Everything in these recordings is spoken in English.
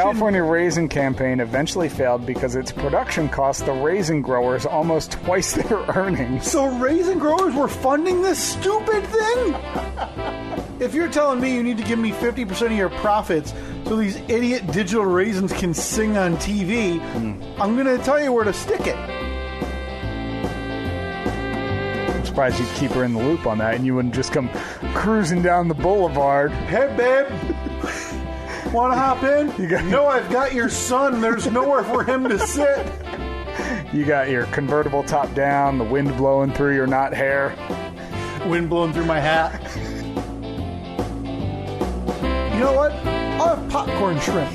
California raisin campaign eventually failed because its production cost the raisin growers almost twice their earnings. So raisin growers were funding this stupid thing? If you're telling me you need to give me 50% of your profits so these idiot digital raisins can sing on TV, I'm going to tell you where to stick it. I'm surprised you'd keep her in the loop on that and you wouldn't just come cruising down the boulevard. Hey, babe. Want to hop in? No, I've got your son. There's nowhere for him to sit. You got your convertible top down, the wind blowing through your knot hair. Wind blowing through my hat. You know what? I'll have popcorn shrimp.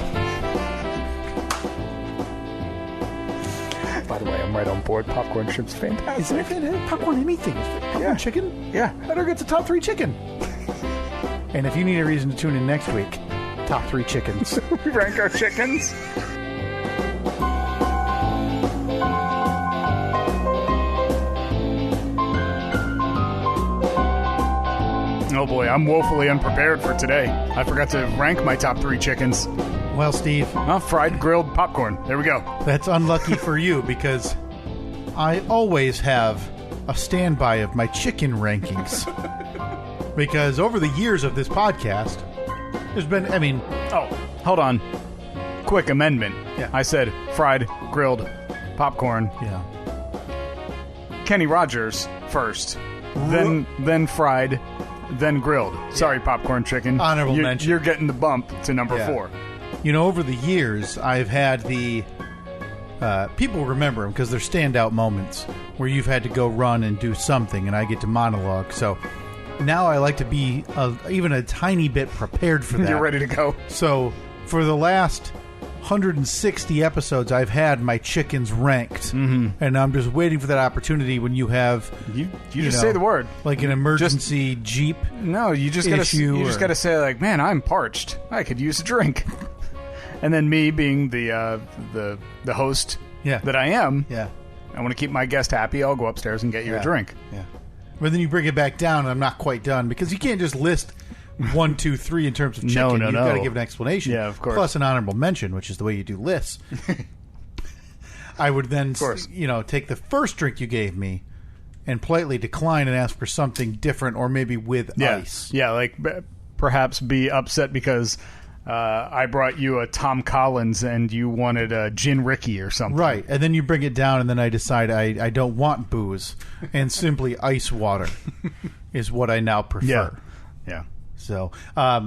By the way, I'm right on board. Popcorn shrimp's fantastic. Isn't it fantastic? Popcorn anything. Popcorn chicken? Yeah. Better get to top 3 chicken. And if you need a reason to tune in next week, top 3 chickens. We rank our chickens. Oh boy, I'm woefully unprepared for today. I forgot to rank my top 3 chickens. Well, Steve. Fried grilled popcorn. There we go. That's unlucky for you because I always have a standby of my chicken rankings. Because over the years of this podcast, there's been, Oh, hold on. Quick amendment. Yeah. I said fried grilled popcorn. Yeah. Kenny Rogers first. Then fried. Then grilled. Sorry, popcorn chicken. Honorable mention. You're getting the bump to number 4. You know, over the years, I've had the... people remember them because they're standout moments where you've had to go run and do something, and I get to monologue. So now I like to be even a tiny bit prepared for that. You're ready to go. So for the last 160 episodes, I've had my chickens ranked, and I'm just waiting for that opportunity when you have you just say the word, like an emergency Jeep. No, you just gotta say like, man, I'm parched. I could use a drink. And then me being the host that I am, I want to keep my guest happy. I'll go upstairs and get you a drink. Yeah, but then you bring it back down, and I'm not quite done because you can't just list 1, 2, 3 in terms of chicken. You've got to give an explanation. Yeah, of course. Plus an honorable mention, which is the way you do lists. I would then, take the first drink you gave me and politely decline and ask for something different or maybe with ice. Yeah, like perhaps be upset because I brought you a Tom Collins and you wanted a Gin Ricky or something. Right, and then you bring it down and then I decide I don't want booze and simply ice water is what I now prefer. Yeah. So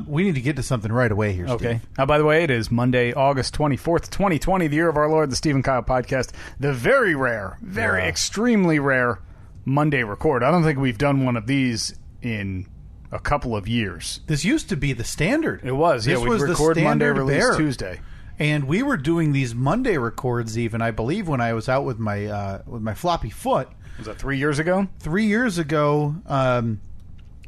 we need to get to something right away here, Steve. Okay. By the way, it is Monday, August 24th, 2020, the year of our Lord, the Steve and Kyle podcast. The very rare, extremely rare Monday record. I don't think we've done one of these in a couple of years. This used to be the standard. It was. This we'd was record the Monday, standard release bearer. Tuesday. And we were doing these Monday records even, I believe, when I was out with my floppy foot. Was that 3 years ago? 3 years ago.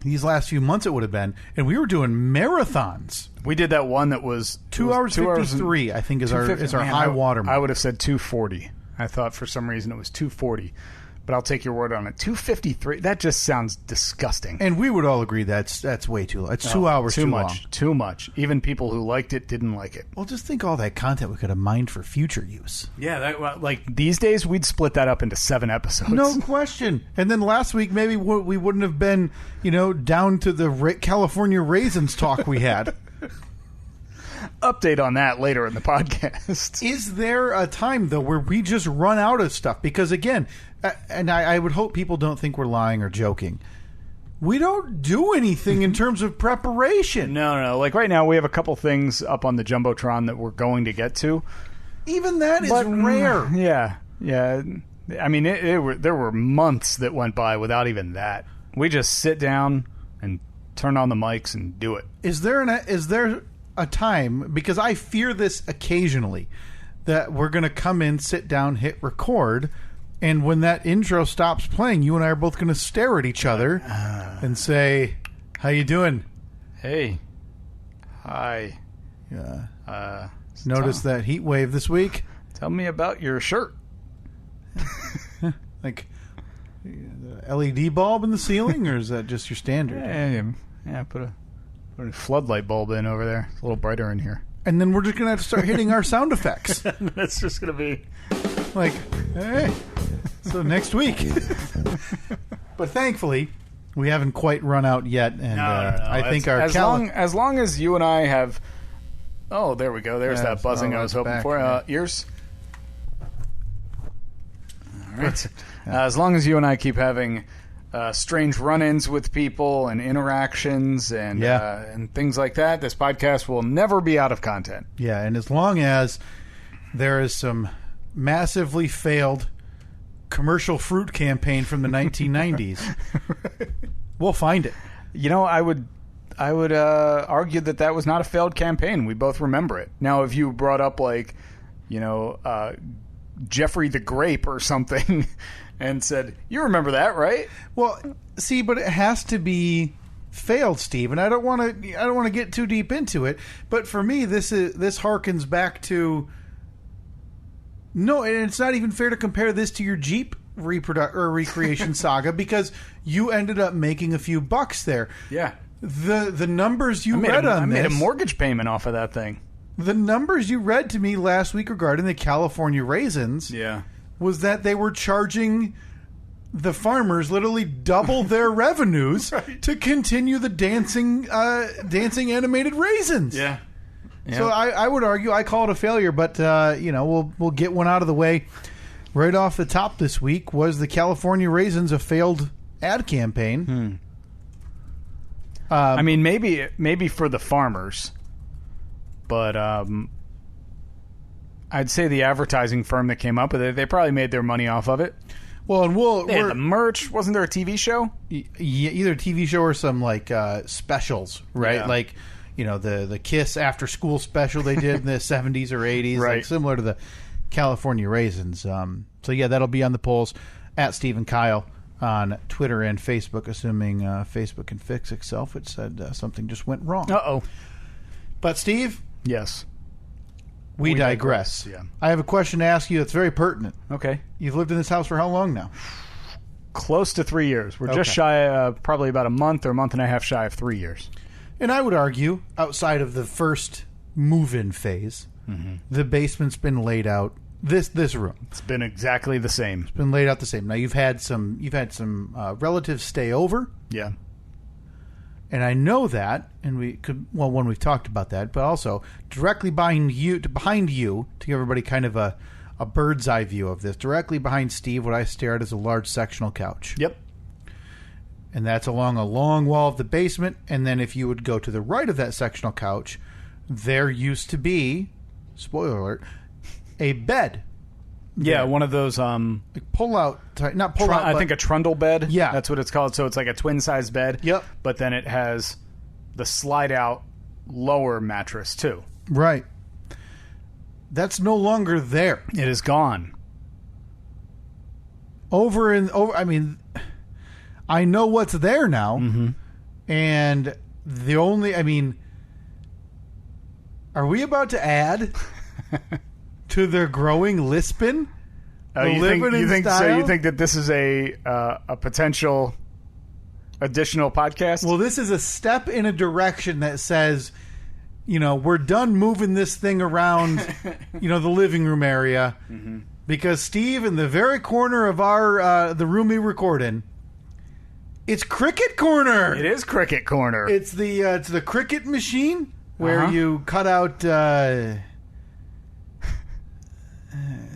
These last few months it would have been, and we were doing marathons. We did that one that was 2 hours 53. I think is our high water mark. I would have said 2:40. I thought for some reason it was 2:40, but I'll take your word on it. 2:53. That just sounds disgusting. And we would all agree that's way too long. It's 2 hours too long. Too much. Even people who liked it didn't like it. Well, just think all that content we could have mined for future use. Yeah, like these days we'd split that up into 7 episodes. No question. And then last week maybe we wouldn't have been, down to the California raisins talk we had. Update on that later in the podcast. Is there a time, though, where we just run out of stuff? Because, again, and I would hope people don't think we're lying or joking, we don't do anything in terms of preparation. No. Like right now we have a couple things up on the Jumbotron that we're going to get to. Even that is rare. Yeah. I mean, there were months that went by without even that. We just sit down and turn on the mics and do it. Is there a time, because I fear this occasionally, that we're going to come in, sit down, hit record, and when that intro stops playing, you and I are both going to stare at each other and say, "How you doing?" Hey. Hi. Yeah. Notice that heat wave this week? Tell me about your shirt. Like the LED bulb in the ceiling, or is that just your standard? Yeah, put a floodlight bulb in over there. It's a little brighter in here. and then we're just going to have to start hitting our sound effects. That's just going to be like, hey, so next week. But thankfully, we haven't quite run out yet, and no. I think as long as you and I have. Oh, there we go. There's that buzzing I was hoping back, for. yeah. Ears. All right. As long as you and I keep having strange run-ins with people and interactions and things like that, this podcast will never be out of content. Yeah, and as long as there is some massively failed commercial fruit campaign from the 1990s, we'll find it. You know, I would argue that was not a failed campaign. We both remember it. Now, if you brought up Jeffrey the Grape or something and said, "You remember that, right?" Well, see, but it has to be failed, Steve, and I don't want to get too deep into it. But for me, this harkens back to no, and it's not even fair to compare this to your Jeep recreation saga because you ended up making a few bucks there. Yeah, the numbers you read on this, I made a mortgage payment off of that thing. The numbers you read to me last week regarding the California raisins, was that they were charging the farmers literally double their revenues to continue the dancing animated raisins. Yeah. So I would argue I call it a failure, but we'll get one out of the way right off the top this week. Was the California raisins a failed ad campaign? I mean, maybe for the farmers. But I'd say the advertising firm that came up with it, they probably made their money off of it. Well, and they had the merch. Wasn't there a TV show? Either a TV show or some specials, right? Yeah. Like, the Kiss after school special they did in the 70s or 80s, right. Like similar to the California raisins. So yeah, that'll be on the polls at Steve and Kyle on Twitter and Facebook, assuming Facebook can fix itself. It said something just went wrong. Uh-oh. But Steve? Yes. We digress. Yeah. I have a question to ask you that's very pertinent. Okay. You've lived in this house for how long now? Close to 3 years. We're just shy, probably about a month or a month and a half shy of 3 years. And I would argue, outside of the first move-in phase, the basement's been laid out. This room, it's been exactly the same. It's been laid out the same. Now you've had some relatives stay over. Yeah. And I know that, and when we've talked about that, but also directly behind you, to give everybody kind of a bird's eye view of this, directly behind Steve, what I stare at is a large sectional couch. Yep. And that's along a long wall of the basement, and then if you would go to the right of that sectional couch, there used to be, spoiler alert, a bed. Yeah, one of those pull out, not pull out. I think a trundle bed. Yeah, that's what it's called. So it's like a twin size bed. Yep. But then it has the slide out lower mattress too. Right. That's no longer there. It is gone. Over. I mean, I know what's there now, and the only. I mean, are we about to add? To their growing Lispin? You think that this is a potential additional podcast? Well, this is a step in a direction that says, we're done moving this thing around, the living room area, because Steve, in the very corner of our the room we record in, it's Cricket Corner. It is Cricket Corner. It's the cricket machine where you cut out.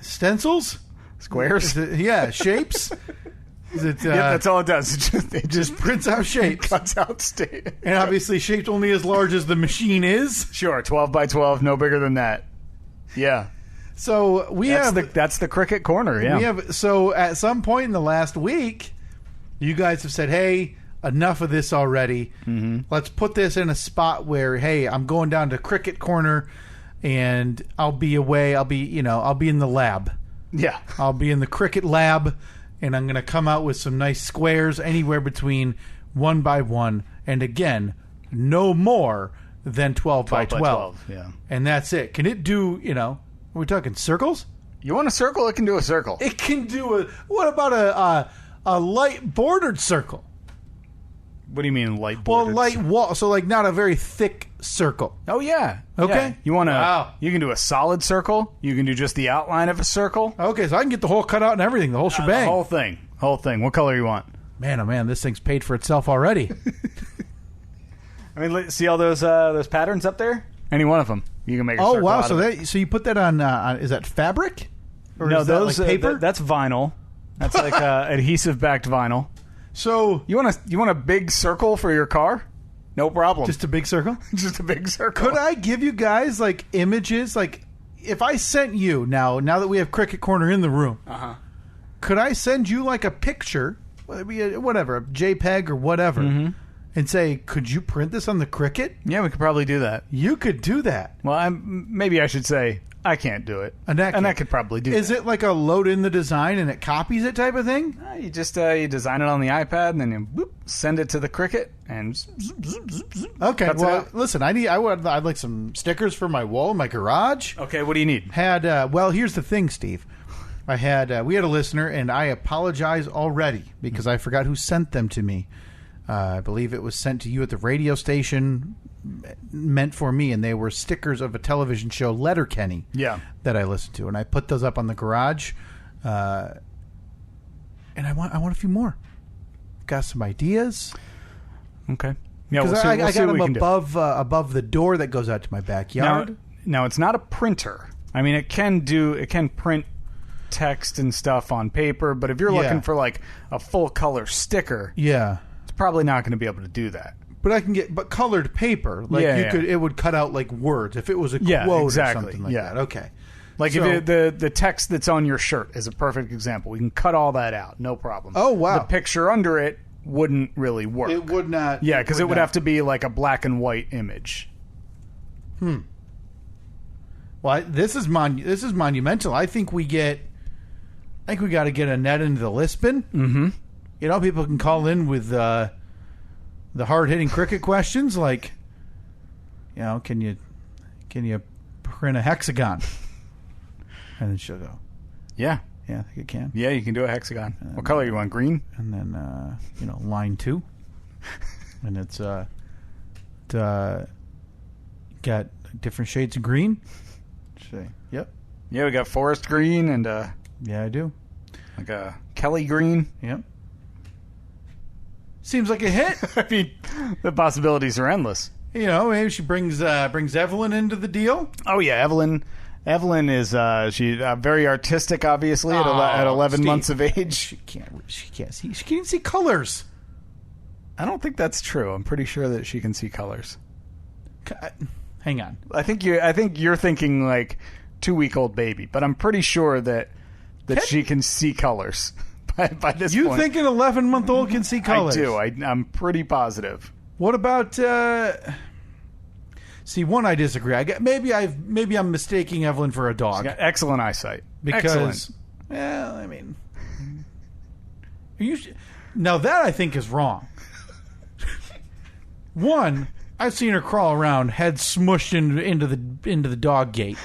Stencils? Squares? Shapes? That's all it does. It just prints out shapes. Cuts out and obviously shaped only as large as the machine is. Sure, 12 by 12, no bigger than that. Yeah. So that's the Cricket Corner, yeah. So at some point in the last week, you guys have said, hey, enough of this already. Let's put this in a spot where, hey, I'm going down to Cricket Corner and I'll be away. I'll be in the lab. Yeah. I'll be in the cricket lab, and I'm going to come out with some nice squares anywhere between 1 by 1, and again, no more than 12 by 12. Yeah. And that's it. Can it do, are we talking circles? You want a circle? It can do a circle. It can do what about a light bordered circle? What do you mean light bordered? Well, light wall. So like not a very thick circle. Oh, yeah. Okay. Yeah. You want to? Wow. You can do a solid circle. You can do just the outline of a circle. Okay, so I can get the whole cutout and everything, the whole shebang. The whole thing. Whole thing. What color you want? Man, oh man, this thing's paid for itself already. I mean, see all those patterns up there? Any one of them. You can make a Oh, circle wow. out of it. So you put that on, is that fabric? Or No, is that those like paper? that's vinyl. That's like adhesive-backed vinyl. So You want a big circle for your car? No problem. just a big circle? Just a big circle. Could I give you guys like images? Like if I sent you now that we have Cricket Corner in the room, could I send you like a picture, whatever, a JPEG or whatever, and say, could you print this on the Cricket? Yeah, we could probably do that. You could do that. Well, maybe I should say I can't do it. And that could probably do Is that. it like a load in the design and it copies it type of thing? You just you design it on the iPad and then you send it to the Cricket and zoop, zoop, zoop, zoop, Okay, cuts it well, out. listen, I'd like some stickers for my wall in my garage. Okay, what do you need? Well, here's the thing, Steve. We had a listener, and I apologize already because I forgot who sent them to me. I believe it was sent to you at the radio station, meant for me, and they were stickers of a television show, Letterkenny, that I listened to, and I put those up on the garage. And I want a few more. Got some ideas. Okay. Yeah, Because we'll I see got what we them can do. above the door that goes out to my backyard. Now, it's not a printer. I mean, it can print text and stuff on paper, but if you're looking for like a full color sticker, Yeah. it's probably not going to be able to do that. But I can get colored paper. Like it would cut out like words if it was a quote exactly. or something like that. Okay. Like So- if the text that's on your shirt is a perfect example. We can cut all that out, no problem. Oh, wow. The picture under it wouldn't really work. It would not. Yeah, because it would have to be like a black and white image. Well, this is monumental. I think we got to get a net into the list bin. Mm-hmm. You know, people can call in with the hard hitting cricket questions like, you know, can you print a hexagon? And then she'll go, Yeah. yeah, I think it can. Yeah, you can do a hexagon. What color you want? Green? And then line 2, and it's got different shades of green. Say, yep, Yeah, we got forest green and yeah, I do. like a Kelly green. Yep. Seems like a hit. I mean, the possibilities are endless. You know, maybe she brings Evelyn into the deal. Oh yeah, Evelyn is she's very artistic, obviously at 11 Steve, months of age. She can't see. She can't see colors. I don't think that's true. I'm pretty sure that she can see colors. Hang on. I think you're thinking like 2-week-old baby, but I'm pretty sure that she can see colors by this You point. think an 11-month-old can see colors? I do. I'm pretty positive. What about? See, one, I disagree. Maybe I'm mistaking Evelyn for a dog. She's got excellent eyesight. Because, excellent. well, I mean, now that I think is wrong. One, I've seen her crawl around, head smushed into the dog gate.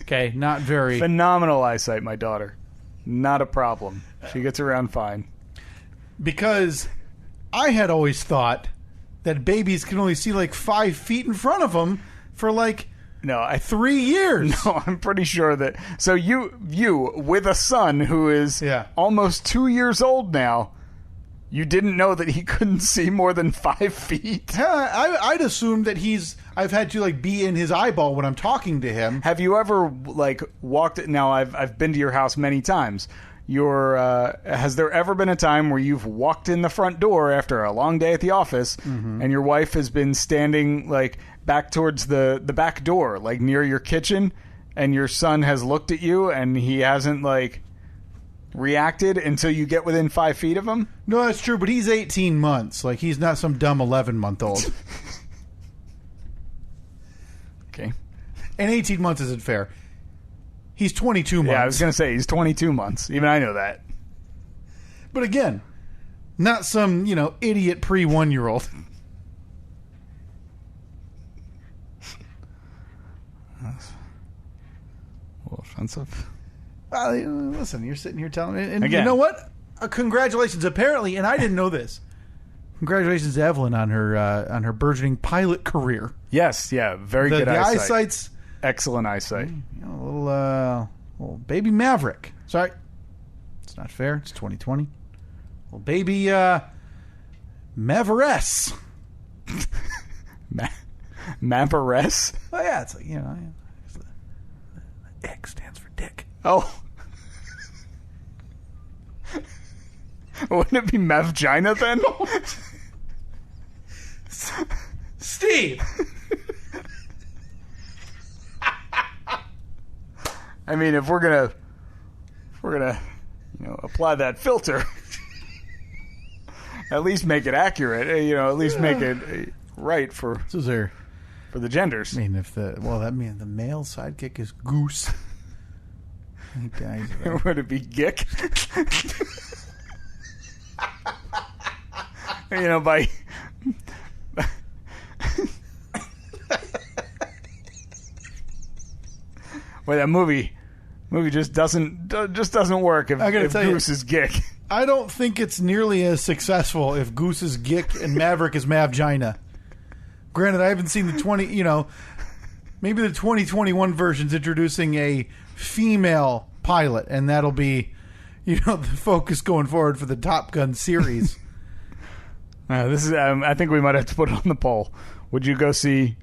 Okay, not very Phenomenal eyesight, my daughter. Not a problem. She gets around fine. Because I had always thought that babies can only see like 5 feet in front of them for like 3 years. No, I'm pretty sure that. So you with a son who is almost 2 years old now, you didn't know that he couldn't see more than 5 feet? I'd assume that I've had to like be in his eyeball when I'm talking to him. Have you ever like walked? Now I've been to your house many times. Has there ever been a time where you've walked in the front door after a long day at the office, and your wife has been standing like back towards the back door, like near your kitchen, and your son has looked at you and he hasn't like reacted until you get within 5 feet of him? No, that's true, but he's 18 months. Like, he's not some dumb 11-month-old. Okay. And 18 months isn't fair. He's 22 months. Yeah, I was going to say, he's 22 months. Even I know that. But again, not some, idiot pre-1-year-old. That's a little offensive. Well, listen, you're sitting here telling me. And Again. you know what? Congratulations. Apparently, and I didn't know this. Congratulations, to Evelyn, on her burgeoning pilot career. Yes, yeah, very good the eyesight. eyesight's Excellent eyesight. a little baby Maverick. Sorry, it's not fair. It's 2020. Little baby Maveress. Maveress? Oh yeah, it's like, the X stands for dick. Oh. Wouldn't it be Mavgina then? Steve. I mean, if we're gonna apply that filter, at least make it accurate. At least make it right for the genders. I mean, that means the male sidekick is Goose. He dies. Would it be Gick? By well, that movie just doesn't work if Goose is Gick. I don't think it's nearly as successful if Goose is Gick and Maverick is Mavgina. Granted, I haven't seen the maybe the 2021 version's introducing a female pilot, and that'll be, the focus going forward for the Top Gun series. This is. I think we might have to put it on the poll. Would you see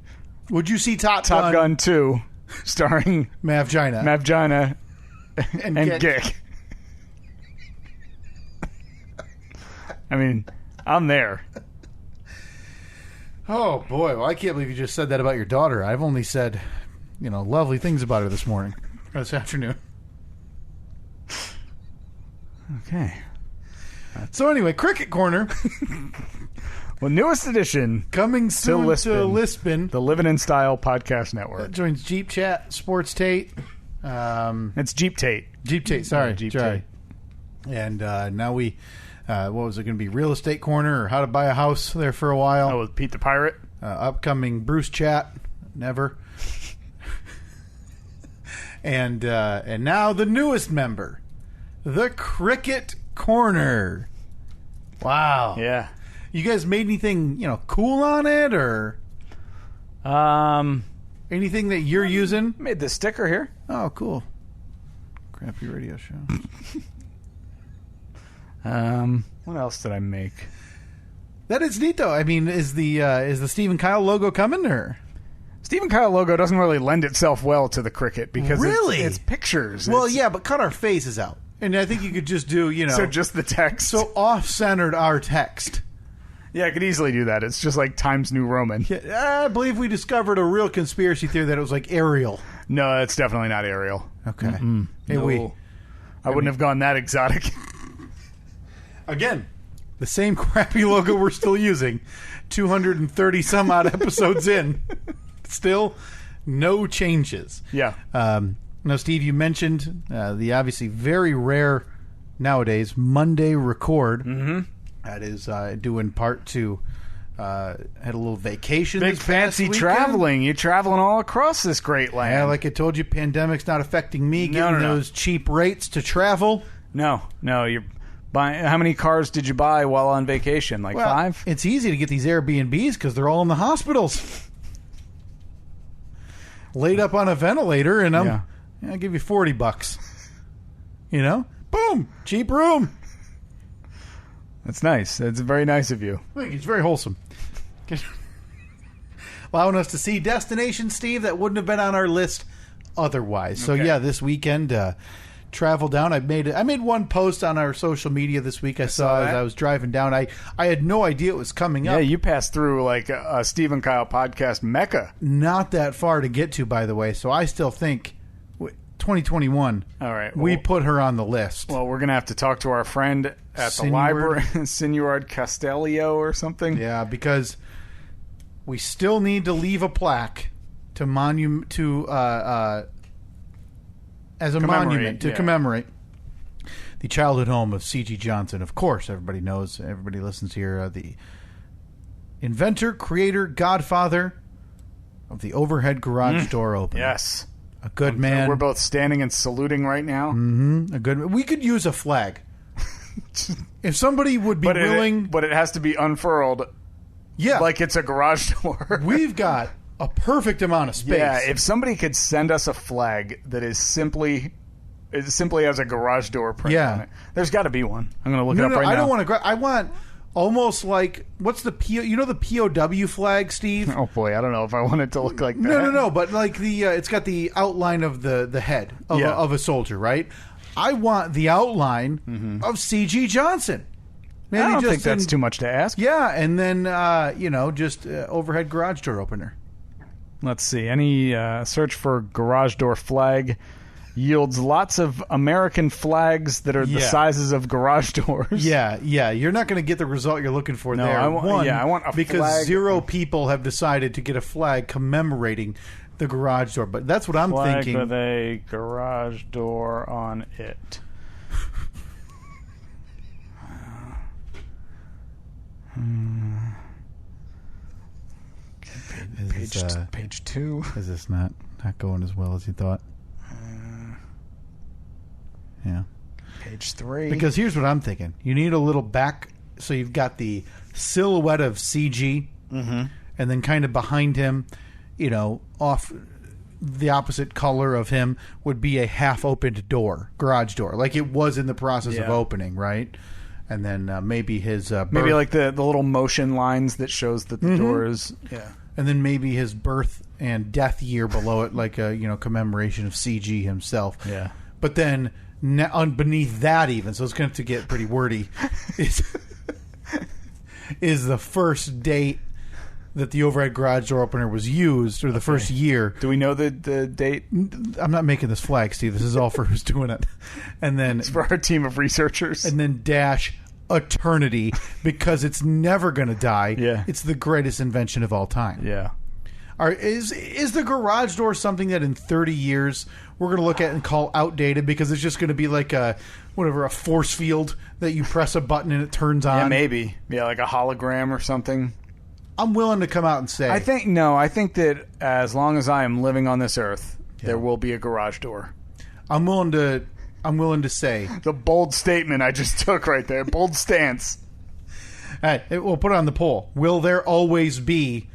Top Gun 2, starring Mavgina and Gick? I mean, I'm there. Oh boy! Well, I can't believe you just said that about your daughter. I've only said, lovely things about her this afternoon. Okay. So anyway, Cricket Corner. Well, newest edition coming soon to Lisbon. The Living in Style podcast network. That joins Jeep Chat, Sports Tate. It's Jeep Tate. Jeep Tate. Sorry, Jeep Tate. And now we. What was it going to be? Real Estate Corner or How to Buy a House there for a while. Oh, with Pete the Pirate. Upcoming Bruce Chat. Never. And now the newest member, the Cricket Corner. Wow. Yeah. You guys made anything, cool on it, or anything that you're using? Made the sticker here. Oh, cool. Crappy radio show. What else did I make? That is neat, though. I mean, is the Steve and Kyle logo coming, or? Steve and Kyle logo doesn't really lend itself well to the cricket because it's pictures. Well, yeah, but cut our faces out. And I think you could just do, So just the text. So off-centered our text. Yeah, I could easily do that. It's just like Times New Roman. Yeah, I believe we discovered a real conspiracy theory that it was like Arial. No, it's definitely not Arial. Okay. Hey, no. I wouldn't have gone that exotic. Again, the same crappy logo we're still using. 230 some odd episodes in. Still no changes. Yeah. Now, Steve, you mentioned the obviously very rare nowadays Monday record. Mm-hmm. That is due in part to had a little vacation. Big this fancy past traveling. You're traveling all across this great land. Yeah, like I told you, pandemic's not affecting me getting those cheap rates to travel. No. You're buying. How many cars did you buy while on vacation? Like 5? It's easy to get these Airbnbs because they're all in the hospitals. Laid up on a ventilator, and I'll give you $40. Boom, cheap room. That's nice. That's very nice of you. I think it's very wholesome. Allowing us to see destinations, Steve, that wouldn't have been on our list otherwise. So this weekend, travel down. I made one post on our social media this week. I saw as I was driving down. I had no idea it was coming up. Yeah, you passed through like a Steve and Kyle podcast mecca. Not that far to get to, by the way. So I still think 2021. All right, we put her on the list. Well, we're gonna have to talk to our friend at the library, Sinuard Castellio or something. Yeah, because we still need to leave a plaque to monument commemorate the childhood home of C.G. Johnson. Of course, everybody knows, everybody listens here, the inventor, creator, godfather of the overhead garage door opener. Yes. A good man. We're both standing and saluting right now. Mm-hmm. We could use a flag. If somebody would be willing... But it has to be unfurled. Yeah. Like it's a garage door. We've got a perfect amount of space. Yeah, if somebody could send us a flag that is simply has a garage door print on it. There's got to be one. I'm going to look it up right now. I don't want to... I want almost like... What's the PO... You know the POW flag, Steve? Oh, boy. I don't know if I want it to look like that. No. But like the... it's got the outline of the head of a soldier, right? I want the outline of C.G. Johnson. Maybe I don't think that's too much to ask. Yeah, and then, just overhead garage door opener. Let's see. Any search for garage door flag yields lots of American flags that are the sizes of garage doors. Yeah. You're not going to get the result you're looking for there. I want a because flag. 0 people have decided to get a flag commemorating the garage door. But that's what I'm thinking. Flag with a garage door on it. Page 2. Is this not going as well as you thought? Yeah. Page 3. Because here's what I'm thinking. You need a little back, so you've got the silhouette of CG, and then kind of behind him, off the opposite color of him would be a half-opened garage door, like it was in the process of opening, right? And then maybe his maybe like the little motion lines that shows that the door is and then maybe his birth and death year below it, like a commemoration of CG himself. Yeah. But then beneath that, even so, it's going to get pretty wordy. is the first date that the overhead garage door opener was used, or the first year. Do we know the date? I'm not making this flag, Steve. This is all for who's doing it. And then it's for our team of researchers. And then dash eternity, because it's never going to die. Yeah. It's the greatest invention of all time. Yeah. Is the garage door something that in 30 years we're going to look at and call outdated because it's just going to be like a force field that you press a button and it turns on? Yeah, maybe. Yeah, like a hologram or something. I'm willing to come out and say. I think that as long as I am living on this earth, there will be a garage door. I'm willing to say. The bold statement I just took right there. Bold stance. All right, we'll put it on the poll. Will there always be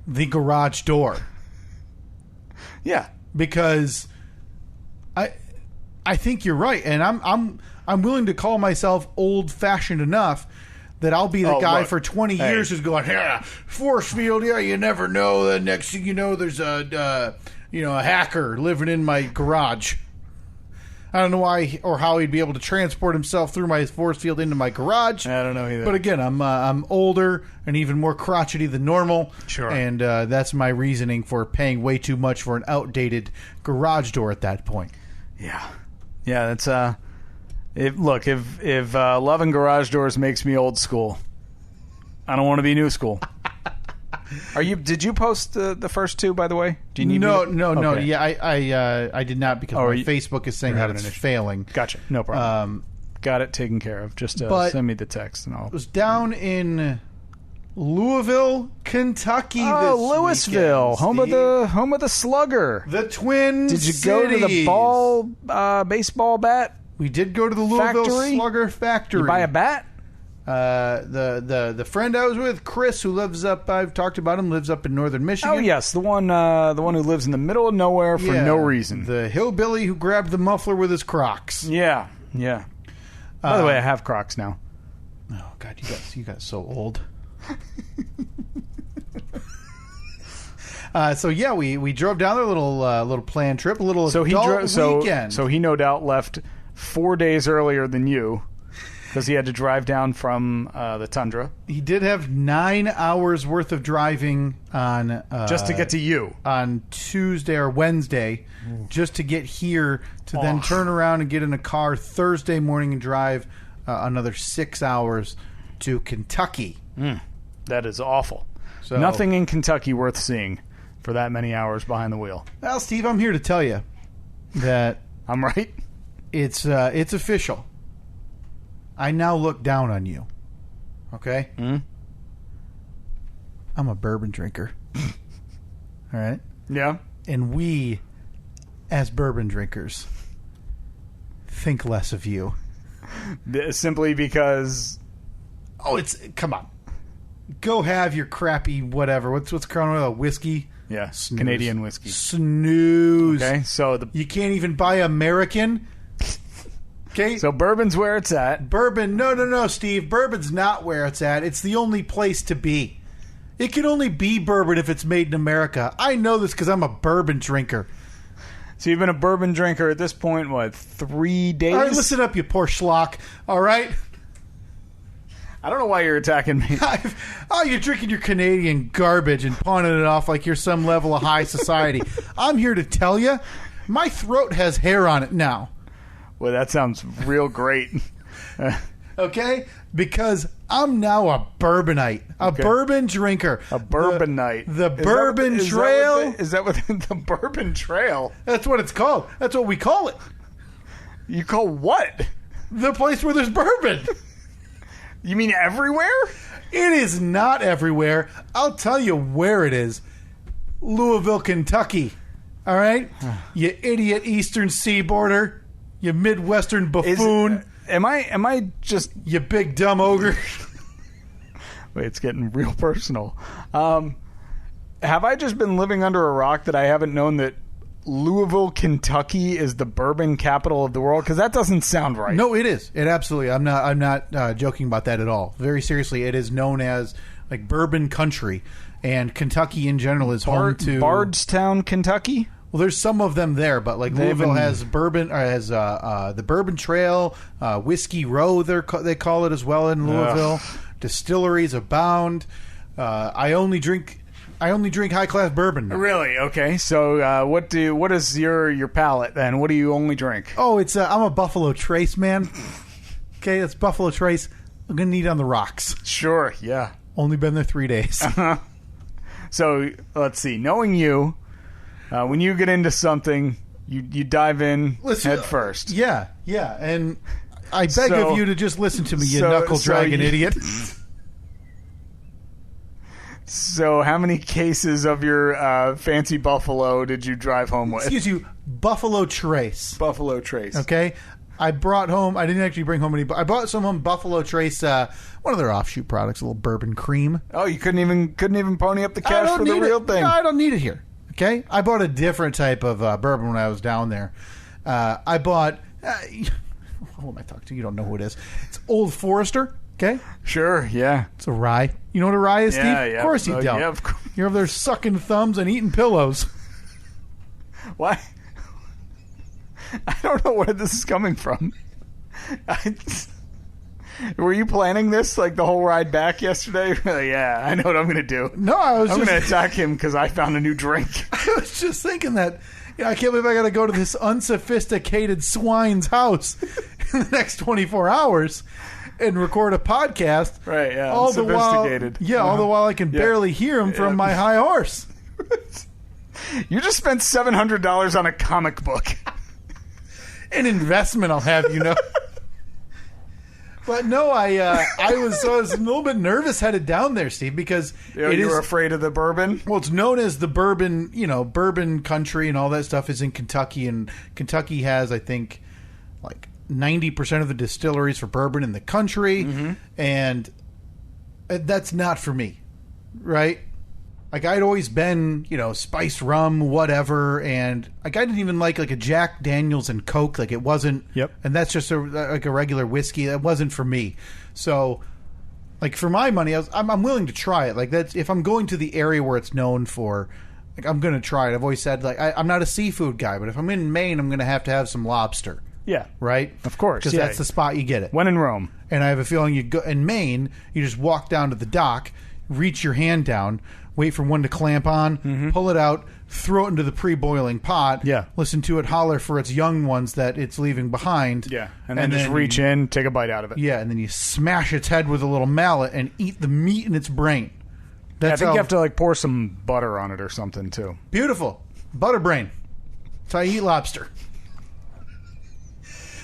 the garage door? Yeah, because I think you're right, and I'm willing to call myself old-fashioned enough that I'll be the guy for 20 years who's going, yeah, force field, yeah, you never know. The next thing you know, there's a hacker living in my garage. I don't know why or how he'd be able to transport himself through my force field into my garage. I don't know either. But again, I'm older and even more crotchety than normal. Sure. And that's my reasoning for paying way too much for an outdated garage door at that point. Yeah. Yeah, that's if loving garage doors makes me old school, I don't want to be new school. Did you post the first two, by the way? Do you need no. Okay. Yeah, I did not, because my Facebook is saying that it's failing. Gotcha. No problem. Got it taken care of. Just send me the text and I'll. It was down in Louisville, Kentucky. Oh, Louisville, weekend, home of the Slugger, the Twin Did you Cities. go to the baseball bat? We did go to the Louisville factory? Slugger factory. You buy a bat? The friend I was with, Chris, who lives up, I've talked about him, lives up in northern Michigan. Oh yes, the one who lives in the middle of nowhere for no reason. The hillbilly who grabbed the muffler with his Crocs. Yeah. By the way, I have Crocs now. Oh God, you got so old. So yeah, we drove down there, little planned trip, a little weekend. So he no doubt left 4 days earlier than you, because he had to drive down from the tundra. He did have 9 hours worth of driving on just to get to you on Tuesday or Wednesday, just to get here to then turn around and get in a car Thursday morning and drive another 6 hours to Kentucky. That is awful. So, nothing in Kentucky worth seeing for that many hours behind the wheel. Well, Steve, I'm here to tell you that I'm right. It's official. I now look down on you. Okay? I'm a bourbon drinker. All right? Yeah. And we, as bourbon drinkers, think less of you. Simply because... Oh, come on. Go have your crappy whatever. What's Crown Royal? Whiskey? Yeah, Snooze. Canadian whiskey. Snooze. Okay, so you can't even buy American. Okay, so bourbon's where it's at. Bourbon, no, Steve. Bourbon's not where it's at. It's the only place to be. It can only be bourbon if it's made in America. I know this because I'm a bourbon drinker. So you've been a bourbon drinker at this point, what, 3 days? All right, listen up, you poor schlock. All right? I don't know why you're attacking me. You're drinking your Canadian garbage and pawning it off like you're some level of high society. I'm here to tell you, my throat has hair on it now. Well, that sounds real great. Okay? Because I'm now a bourbonite. A bourbon drinker. A bourbonite. The Bourbon Trail. Is that what the Bourbon Trail? That's what it's called. That's what we call it. You call what? The place where there's bourbon. You mean everywhere? It is not everywhere. I'll tell you where it is. Louisville, Kentucky. All right? You idiot Eastern Seaboarder. You Midwestern buffoon. Am I just... You big dumb ogre. Wait, it's getting real personal. Have I just been living under a rock that I haven't known that Louisville, Kentucky is the bourbon capital of the world? Because that doesn't sound right. No, it is. It absolutely. I'm not joking about that at all. Very seriously, it is known as like bourbon country, and Kentucky in general is home to Bardstown, Kentucky. Well, there's some of them there, but like Louisville has bourbon, or has the Bourbon Trail, Whiskey Row. They call it as well in Louisville. Ugh. Distilleries abound. I only drink high class bourbon. Really? Okay. So what is your palate then? What do you only drink? Oh, I'm a Buffalo Trace man. Okay, that's Buffalo Trace. I'm gonna need it on the rocks. Sure. Yeah. Only been there 3 days. So let's see. Knowing you. When you get into something, you dive in head first. Yeah, and I beg of you to just listen to me, you knuckle-dragging idiot. So how many cases of your fancy Buffalo did you drive home with? Excuse you, Buffalo Trace. Buffalo Trace. Okay? I brought home, I didn't actually bring home any, but I bought some home Buffalo Trace, one of their offshoot products, a little bourbon cream. Oh, you couldn't even pony up the cash for the real thing? No, I don't need it here. Okay, I bought a different type of bourbon when I was down there. I bought. Who am I talking to? You don't know who it is. It's Old Forester. Okay, sure, yeah. It's a rye. You know what a rye is, Steve? Yeah. Of course you don't. Yeah, of course. You're over there sucking thumbs and eating pillows. Why? I don't know where this is coming from. Were you planning this like the whole ride back yesterday? Yeah, I know what I'm going to do. No, I'm going to attack him because I found a new drink. I was just thinking that. I can't believe I got to go to this unsophisticated swine's house in the next 24 hours and record a podcast. Right, yeah. All the while, all the while I can barely hear him from my high horse. You just spent $700 on a comic book. An investment, I'll have you know. But no, I was a little bit nervous headed down there, Steve, because you were afraid of the bourbon. Well, it's known as the bourbon, bourbon country, and all that stuff is in Kentucky, and Kentucky has, I think, like 90% of the distilleries for bourbon in the country, and that's not for me, right? Like, I'd always been, spiced rum, whatever, and like I didn't even like a Jack Daniels and Coke. Like, it wasn't. Yep. And that's just a regular whiskey. That wasn't for me. So, like, for my money, I'm willing to try it. Like, that's if I'm going to the area where it's known for. Like, I'm going to try it. I've always said, like, I'm not a seafood guy, but if I'm in Maine, I'm going to have some lobster. Yeah. Right? Of course. Because that's the spot you get it. When in Rome. And I have a feeling you go in Maine, you just walk down to the dock, reach your hand down, wait for one to clamp on, pull it out, throw it into the pre-boiling pot, listen to it holler for its young ones that it's leaving behind. Yeah, and then just reach in, take a bite out of it. Yeah, and then you smash its head with a little mallet and eat the meat in its brain. I think you have to like pour some butter on it or something too. Beautiful. Butter brain. That's how you eat lobster.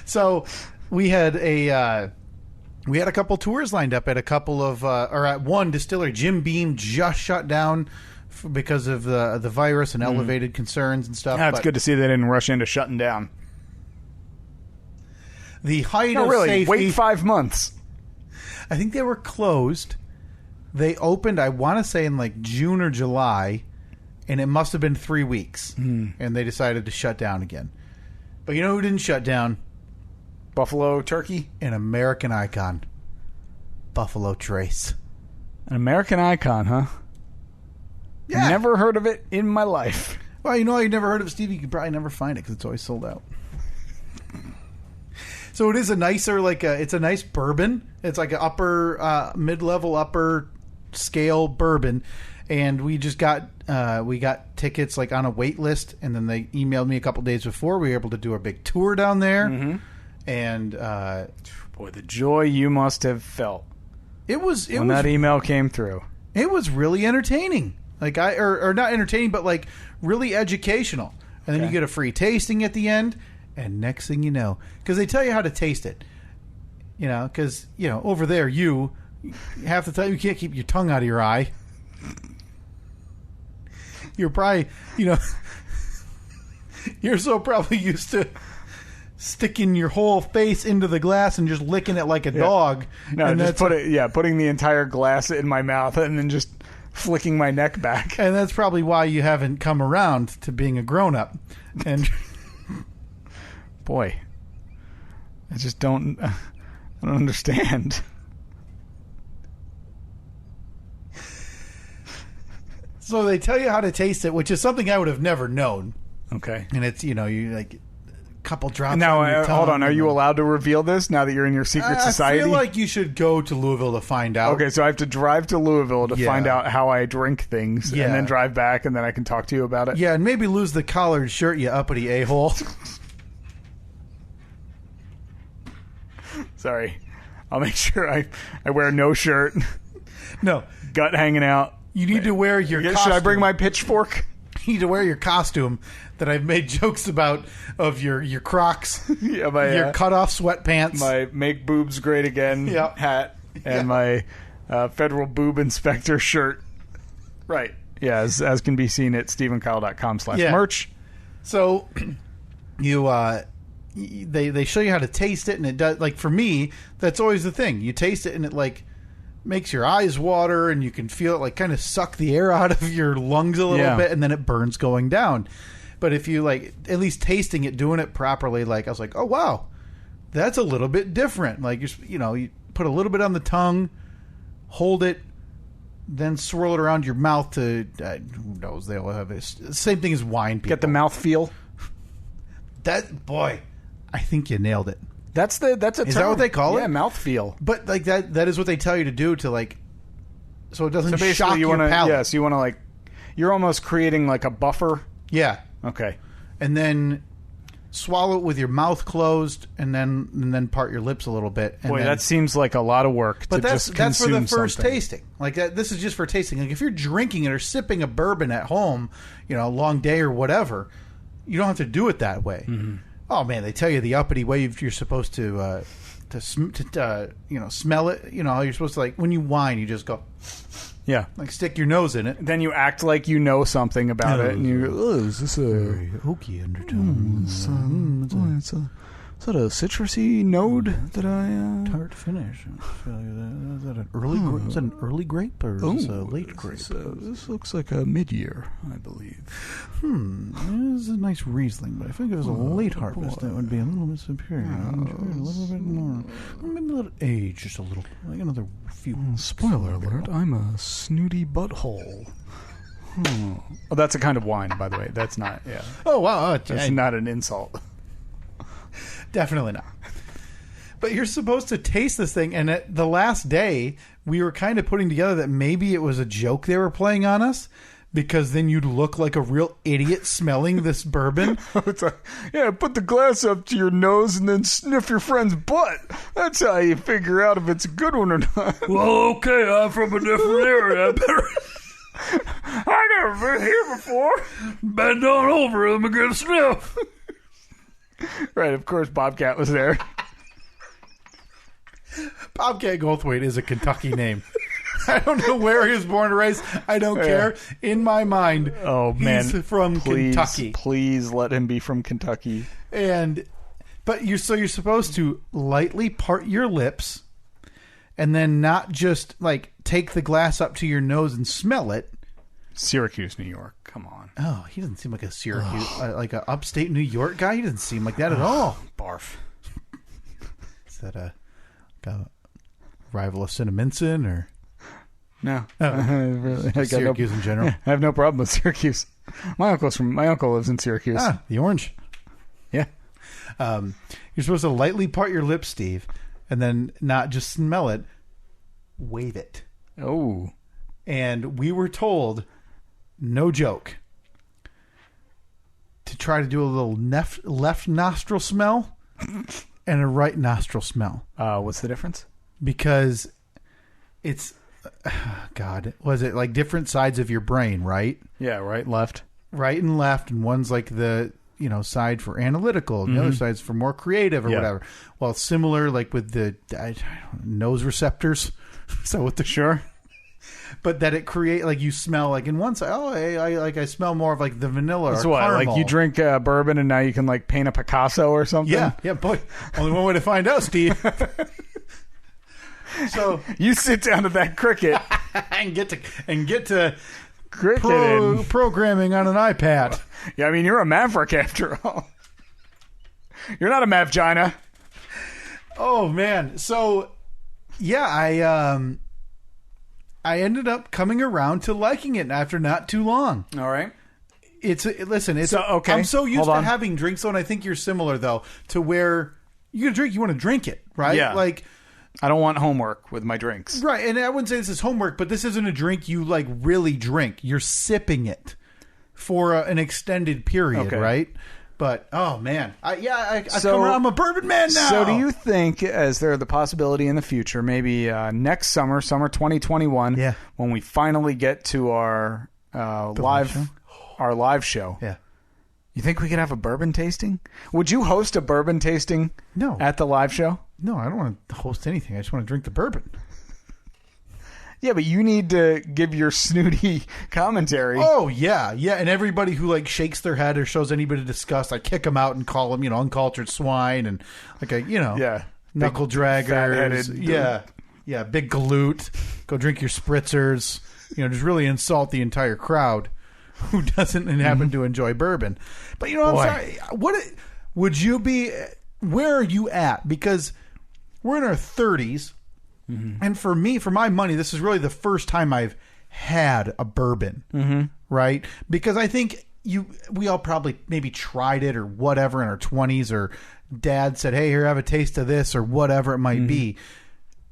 So we had a couple tours lined up at a couple of or at one distillery. Jim Beam just shut down because of the virus and elevated concerns and stuff. It's good to see they didn't rush into shutting down. the height No, of really. safety. Wait 5 months. I think they were closed. They opened, I want to say, in like June or July, and it must have been 3 weeks. And they decided to shut down again. But you know who didn't shut down? Buffalo turkey. An American icon. Buffalo Trace. An American icon, huh? Yeah. Never heard of it in my life. Well, you know how you never heard of Steve? You could probably never find it because it's always sold out. So it is a nicer, it's a nice bourbon. It's like an upper, mid-level, upper scale bourbon. And we just got tickets like on a wait list, and then they emailed me a couple days before. We were able to do a big tour down there. Mm-hmm. And boy, the joy you must have felt when that email came through. It was really entertaining. Or not entertaining, but like really educational. And then you get a free tasting at the end. And next thing you know, because they tell you how to taste it, because over there half the time you can't keep your tongue out of your eye. You're probably you're so probably used to sticking your whole face into the glass and just licking it like a dog. No, and just putting the entire glass in my mouth and then just flicking my neck back. And that's probably why you haven't come around to being a grown-up. And boy, I don't understand. So they tell you how to taste it, which is something I would have never known. Okay. And it's, you like a couple drops now, on your tongue. Hold on. Are you allowed to reveal this now that you're in your secret society? I feel like you should go to Louisville to find out. Okay, so I have to drive to Louisville to find out how I drink things, and then drive back, and then I can talk to you about it? Yeah, and maybe lose the collared shirt, you uppity a-hole. Sorry. I'll make sure I wear no shirt. No. Gut hanging out. You need to wear your costume. Should I bring my pitchfork? You need to wear your costume that I've made jokes about of your Crocs, your cut-off sweatpants. My Make Boobs Great Again hat, and my Federal Boob Inspector shirt. Right. Yeah, as can be seen at stephenkyle.com/merch. So, they show you how to taste it, and it does, like, for me, that's always the thing. You taste it, and it, like, makes your eyes water, and you can feel it, like, kind of suck the air out of your lungs a little bit, and then it burns going down. But if you, like, at least tasting it, doing it properly, like, I was like, oh, wow, that's a little bit different. Like, you put a little bit on the tongue, hold it, then swirl it around your mouth to, who knows, they all have this. Same thing as wine people. Get the mouth feel. Boy, I think you nailed it. That's a term. Is that what they call it? Yeah, mouth feel. But like that is what they tell you to do to, like, so it doesn't shock your palate. Yeah, so you want to, like, you're almost creating like a buffer. Yeah. Okay. And then swallow it with your mouth closed, and then part your lips a little bit. And boy, that seems like a lot of work. But that's for the first something. tasting. Like that. This is just for tasting. Like if you're drinking it or sipping a bourbon at home, a long day or whatever, you don't have to do it that way. Mm-hmm. Oh man, they tell you the uppity way you're supposed to smell it. You're supposed to, like, when you whine, you just go, yeah, like stick your nose in it. Then you act like you know something about it, and you go, oh, is this a very oaky undertone? Is that a citrusy node that I tart finish? Is that an early grape or is this a late grape? This looks like a mid-year, I believe. This is a nice Riesling, but I think if it was a late harvest, that would be a little bit superior. A little bit more. Maybe let it age just a little, like another few. Spoiler alert! I'm a snooty butthole. Oh, that's a kind of wine, by the way. That's not. Yeah. Oh wow, that's not an insult. Definitely not. But you're supposed to taste this thing, and at the last day, we were kind of putting together that maybe it was a joke they were playing on us, because then you'd look like a real idiot smelling this bourbon. It's like, yeah, put the glass up to your nose and then sniff your friend's butt. That's how you figure out if it's a good one or not. Well, okay, I'm from a different area. I never been here before. Bend on over, let me get a sniff. Right, of course Bobcat was there. Bobcat Goldthwait is a Kentucky name. I don't know where he was born or raised. I don't care. In my mind, oh man, he's from Kentucky. Please let him be from Kentucky. And But you're supposed to lightly part your lips, and then not just like take the glass up to your nose and smell it. Syracuse, New York. Come on. Oh, he doesn't seem like a Syracuse, like an upstate New York guy. He doesn't seem like that at all. Barf. Is that a rival of Cinnaminson or? No. Really, Syracuse in general. I have no problem with Syracuse. My uncle lives in Syracuse. Ah, the orange. Yeah. You're supposed to lightly part your lips, Steve, and then not just smell it, wave it. Oh. And we were told, no joke, to try to do a little left nostril smell and a right nostril smell. What's the difference? Because it's, God, was it like different sides of your brain, right? Yeah, right, left. Right and left, and one's like the side for analytical, and the other side's for more creative or whatever. Well, similar like with the nose receptors. So with the sure, but that it create like you smell like in one side. Oh, I smell more of like the vanilla. That's or what caramel. like you drink bourbon and now you can like paint a Picasso or something. Yeah, boy. Only one way to find out, Steve. So you sit down to that cricket and get to cricket programming on an iPad. Yeah, I mean you're a maverick after all. You're not a mavgina. Oh man, so yeah, I ended up coming around to liking it after not too long. All right. Okay. I'm so used to having drinks, though, and I think you're similar though to where you get a drink, you want to drink it, right? Yeah. Like I don't want homework with my drinks. Right, and I wouldn't say this is homework, but this isn't a drink you like really drink. You're sipping it for an extended period, right? But oh man, I'm a bourbon man now. So do you think, is there the possibility in the future, maybe next summer 2021, when we finally get to our live show? Yeah. You think we could have a bourbon tasting? Would you host a bourbon tasting? No. At the live show? No, I don't want to host anything. I just want to drink the bourbon. Yeah, but you need to give your snooty commentary. Oh, yeah. Yeah, and everybody who, like, shakes their head or shows anybody disgust, I kick them out and call them, uncultured swine and, like, knuckle draggers. Yeah, big galoot. Go drink your spritzers. Just really insult the entire crowd who doesn't happen to enjoy bourbon. But, I'm sorry. Would you be... Where are you at? Because we're in our 30s. And for me, for my money, this is really the first time I've had a bourbon, right? Because I think we all probably maybe tried it or whatever in our 20s, or dad said, hey, here, have a taste of this, or whatever it might be.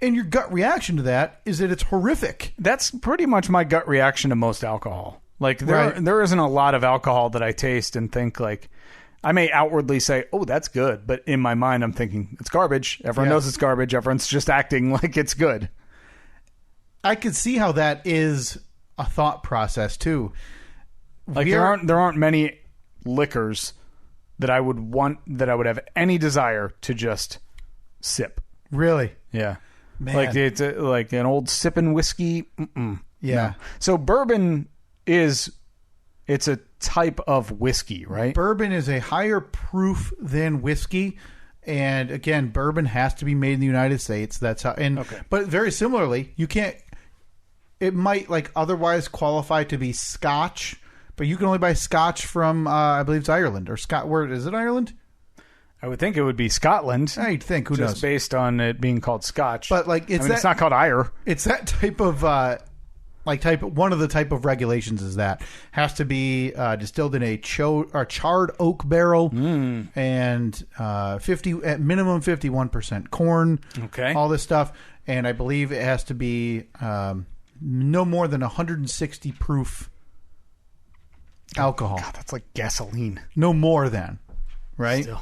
And your gut reaction to that is that it's horrific. That's pretty much my gut reaction to most alcohol. Like, there isn't a lot of alcohol that I taste and think, like, I may outwardly say, oh, that's good. But in my mind, I'm thinking, it's garbage. Everyone knows it's garbage. Everyone's just acting like it's good. I could see how that is a thought process, too. Like, there aren't many liquors that I would have any desire to just sip. Really? Yeah. Man. Like, it's like an old sipping whiskey. Yeah. No. So bourbon it's a type of whiskey, right? Bourbon is a higher proof than whiskey, and again, bourbon has to be made in the United States. That's how. But very similarly, you can't. It might like otherwise qualify to be Scotch, but you can only buy Scotch from I believe it's Ireland or Where is it? Ireland? I would think it would be Scotland. I'd think. Who knows? Just based on it being called Scotch, but like it's not called Ire. It's that type of. One of the type of regulations is that has to be distilled in a charred oak barrel and 50 at minimum 51% corn. Okay, all this stuff, and I believe it has to be no more than 160 proof alcohol. God, that's like gasoline. No more than, right? Still.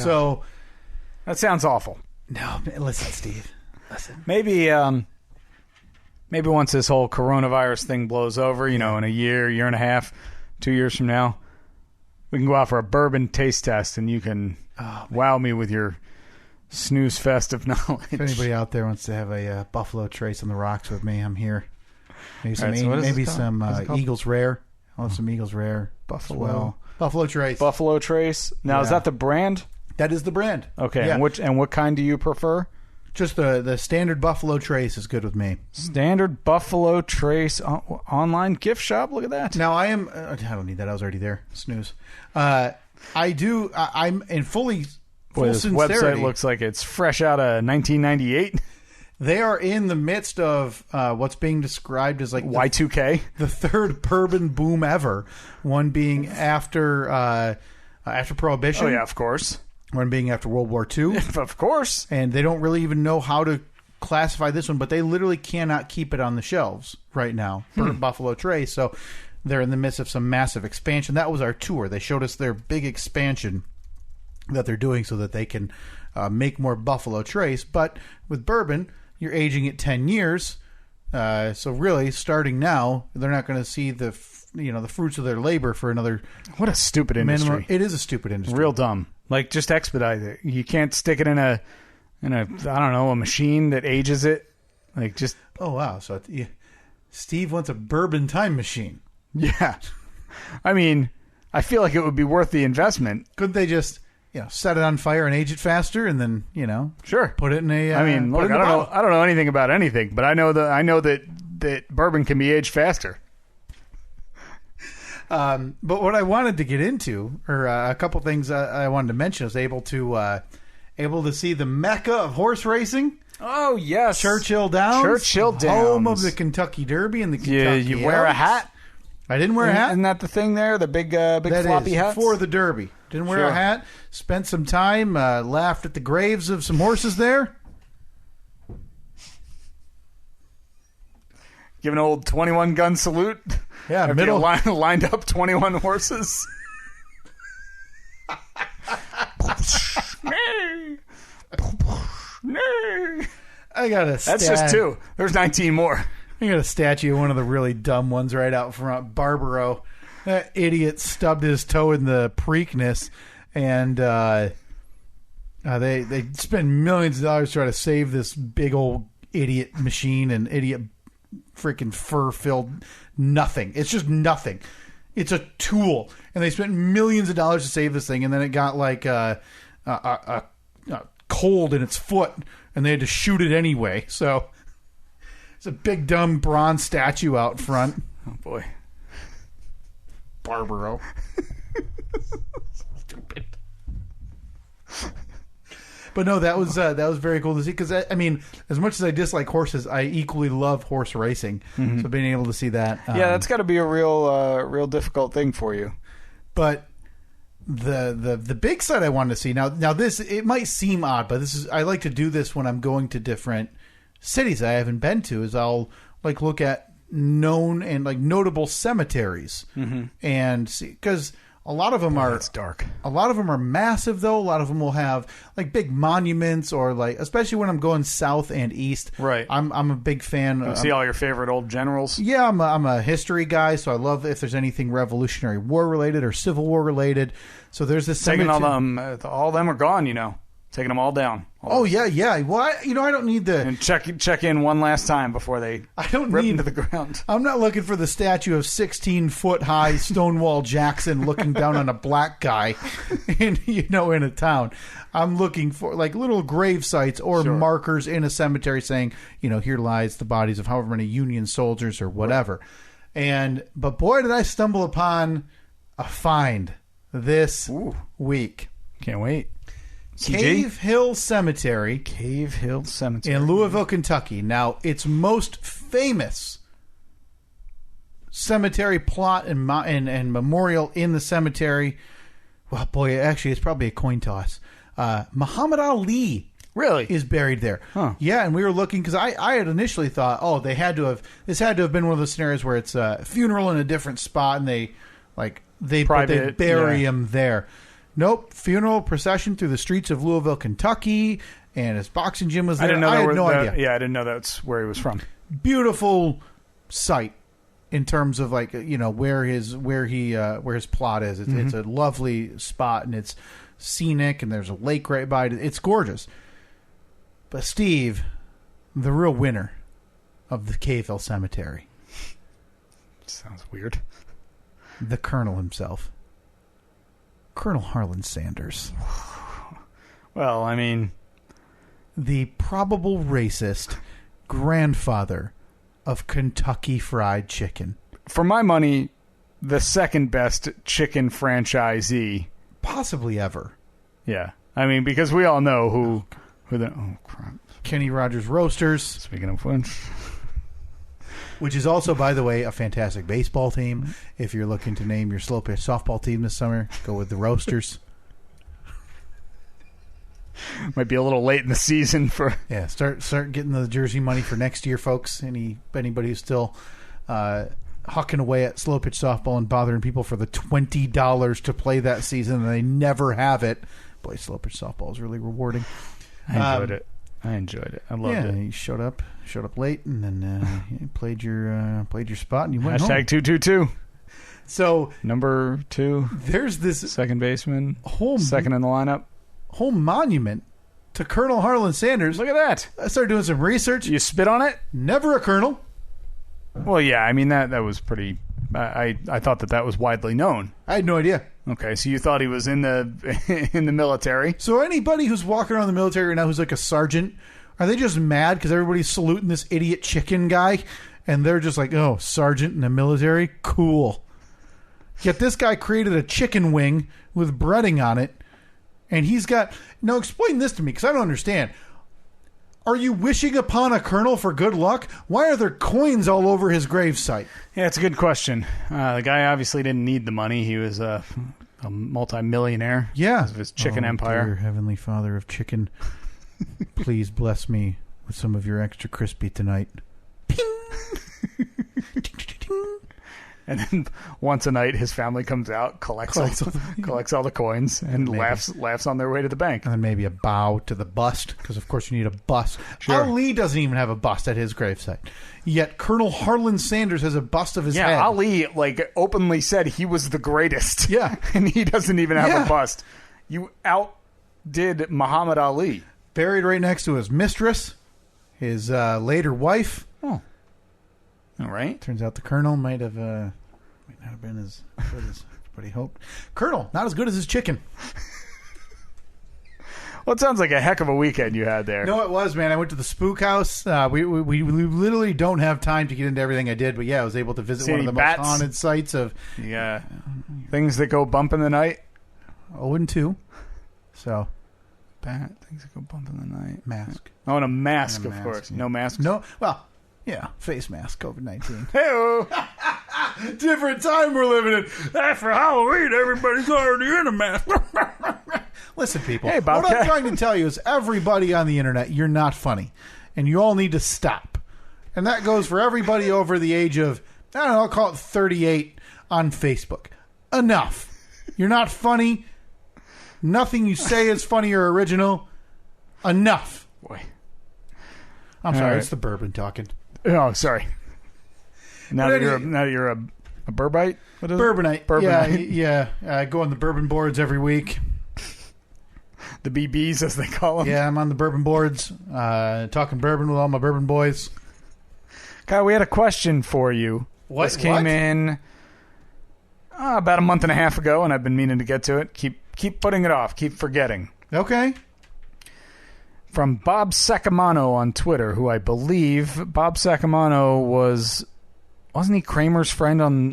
So that sounds awful. No, listen, Steve. Listen, Maybe once this whole coronavirus thing blows over, in a year and a half, 2 years from now, we can go out for a bourbon taste test, and you can wow me with your snooze fest of knowledge. If anybody out there wants to have a Buffalo Trace on the rocks with me, I'm here. Maybe some, Eagles Rare. I'll have some Eagles Rare. Buffalo Trace. Buffalo Trace. Now, is that the brand? That is the brand. Okay, Yeah. and what kind do you prefer? Just the standard Buffalo Trace is good with me. Standard Buffalo Trace online gift shop. Look at that. Now I am. I don't need that. I was already there. Snooze. I do. I'm in full This sincerity. website looks like it's fresh out of 1998. They are in the midst of what's being described as like Y2K. the third bourbon boom ever. One being after Prohibition. Oh yeah, of course. One being after World War II. Of course. And they don't really even know how to classify this one, but they literally cannot keep it on the shelves right now for Buffalo Trace. So they're in the midst of some massive expansion. That was our tour. They showed us their big expansion that they're doing so that they can make more Buffalo Trace. But with bourbon, you're aging it 10 years. So really, starting now, they're not going to see the fruits of their labor for another. What a stupid industry. Minimum. It is a stupid industry. Real dumb. Like, just expedite it. You can't stick it in a I don't know, a machine that ages it. Like, just. Oh wow! So Steve wants a bourbon time machine. Yeah. I mean, I feel like it would be worth the investment. Couldn't they just set it on fire and age it faster, and then sure put it in a? I mean, look, I don't know anything about anything, but I know that bourbon can be aged faster. But what I wanted to get into, or a couple things I wanted to mention, I was able to see the Mecca of horse racing. Oh yes, Churchill Downs, home of the Kentucky Derby and the Kentucky. You wear a hat. I didn't wear a hat. Isn't that the thing there? The big floppy hat for the Derby. Didn't wear a hat. Spent some time, laughed at the graves of some horses there. Give an old 21 gun salute. Yeah, middle lined up 21 horses. I got a. That's just 2. There's 19 more. I got a statue of one of the really dumb ones right out front. Barbaro, that idiot stubbed his toe in the Preakness, and they spend millions of dollars trying to save this big old idiot machine and idiot freaking fur-filled nothing. It's just nothing. It's a tool, and they spent millions of dollars to save this thing, and then it got like a cold in its foot, and they had to shoot it anyway. So it's a big dumb bronze statue out front. Oh boy, Barbaro. Stupid. But no, that was very cool to see, because I mean, as much as I dislike horses, I equally love horse racing. Mm-hmm. So being able to see that, that's got to be a real difficult thing for you. But the big side I wanted to see now this, it might seem odd, but I like to do this when I'm going to different cities I haven't been to. Is I'll like look at known and like notable cemeteries, and see, because a lot of them are. It's dark. A lot of them are massive, though. A lot of them will have like big monuments, or like, especially when I'm going south and east. Right. I'm a big fan. See all your favorite old generals. Yeah, I'm a history guy, so I love if there's anything Revolutionary War related or Civil War related. So there's this Taking cemetery. all of them are gone. Taking them all down. Yeah. Well, I don't need the... And check in one last time before they rip into the ground. I'm not looking for the statue of 16-foot-high Stonewall Jackson looking down on a black guy in a town. I'm looking for like little grave sites or markers in a cemetery saying, here lies the bodies of however many Union soldiers or whatever. But boy, did I stumble upon a find this week. Can't wait. Cave Hill Cemetery in Louisville, Kentucky. Now, its most famous cemetery plot and memorial in the cemetery, well, boy, actually, it's probably a coin toss. Muhammad Ali really is buried there. Huh. Yeah, and we were looking, because I had initially thought, this had to have been one of those scenarios where it's a funeral in a different spot, and they bury him there. Nope. Funeral procession through the streets of Louisville, Kentucky, and his boxing gym was there. I had no idea. Yeah, I didn't know that's where he was from. Beautiful sight in terms of like where his plot is. It's a lovely spot, and it's scenic, and there's a lake right by it. It's gorgeous. But Steve, the real winner of the Cave Hill Cemetery, sounds weird. The Colonel himself. Colonel Harlan Sanders. Well, I mean, the probable racist grandfather of Kentucky Fried Chicken. for my money, the second best chicken franchisee. Possibly ever. Yeah. I mean, because we all know who the... Oh, crap. Kenny Rogers Roasters. Speaking of which... Which is also, by the way, a fantastic baseball team. If you're looking to name your slow pitch softball team this summer, go with the Roasters. Might be a little late in the season for... Yeah, start getting the jersey money for next year, folks. Anybody who's still hucking away at slow pitch softball and bothering people for the $20 to play that season, and they never have it. Boy, slow pitch softball is really rewarding. I enjoyed it. I loved it. You showed up late, and then you played your spot, and you went home. Hashtag 222. So number 2. There's this second baseman. Whole second in the lineup. Whole monument to Colonel Harlan Sanders. Look at that. I started doing some research. You spit on it? Never a colonel. Well, yeah. I mean that was pretty. I thought that was widely known. I had no idea. Okay, so you thought he was in the military. So anybody who's walking around the military right now who's like a sergeant, are they just mad because everybody's saluting this idiot chicken guy, and they're just like, oh, sergeant in the military? Cool. Yet this guy created a chicken wing with breading on it, and he's got... Now explain this to me, because I don't understand. Are you wishing upon a colonel for good luck? Why are there coins all over his gravesite? Yeah, it's a good question. The guy obviously didn't need the money. He was a multi-millionaire. Yeah. Because of his chicken empire. Dear Heavenly Father of chicken, please bless me with some of your extra crispy tonight. Ping! And then once a night, his family comes out, collects all the coins, and laughs on their way to the bank. And then maybe a bow to the bust, because of course you need a bust. Sure. Ali doesn't even have a bust at his gravesite. Yet Colonel Harlan Sanders has a bust of his head. Yeah, Ali openly said he was the greatest. Yeah. And he doesn't even have a bust. You outdid Muhammad Ali. Buried right next to his mistress, his later wife. Oh. All right. Turns out the colonel might not have been as good as everybody hoped. Colonel, not as good as his chicken. Well, it sounds like a heck of a weekend you had there. No, it was, man. I went to the Spook House. We literally don't have time to get into everything I did, but yeah, I was able to visit one of the most haunted sites of... Yeah. Things that go bump in the night. 0-2. So... Things that go bump in the night. Mask. Oh, and a mask, and of mask, course. Yeah. No mask? No, well... Yeah, face mask, COVID-19. Hey-oh. Different time we're living in. For Halloween, everybody's already in a mask. Listen, people, hey, what I'm trying to tell you is everybody on the internet, you're not funny. And you all need to stop. And that goes for everybody over the age of, I don't know, I'll call it 38 on Facebook. Enough. You're not funny. Nothing you say is funny or original. Enough. Boy. I'm sorry, right. It's the bourbon talking. Oh, sorry. Now that you're a burbite? What is Bourbonite. It? Bourbonite. Yeah. I go on the bourbon boards every week. The BBs, as they call them. Yeah, I'm on the bourbon boards, talking bourbon with all my bourbon boys. Kyle, we had a question for you. This came in about a month and a half ago, and I've been meaning to get to it. Keep putting it off. Keep forgetting. Okay. From Bob Sacamano on Twitter, who I believe Bob Sacamano wasn't he Kramer's friend on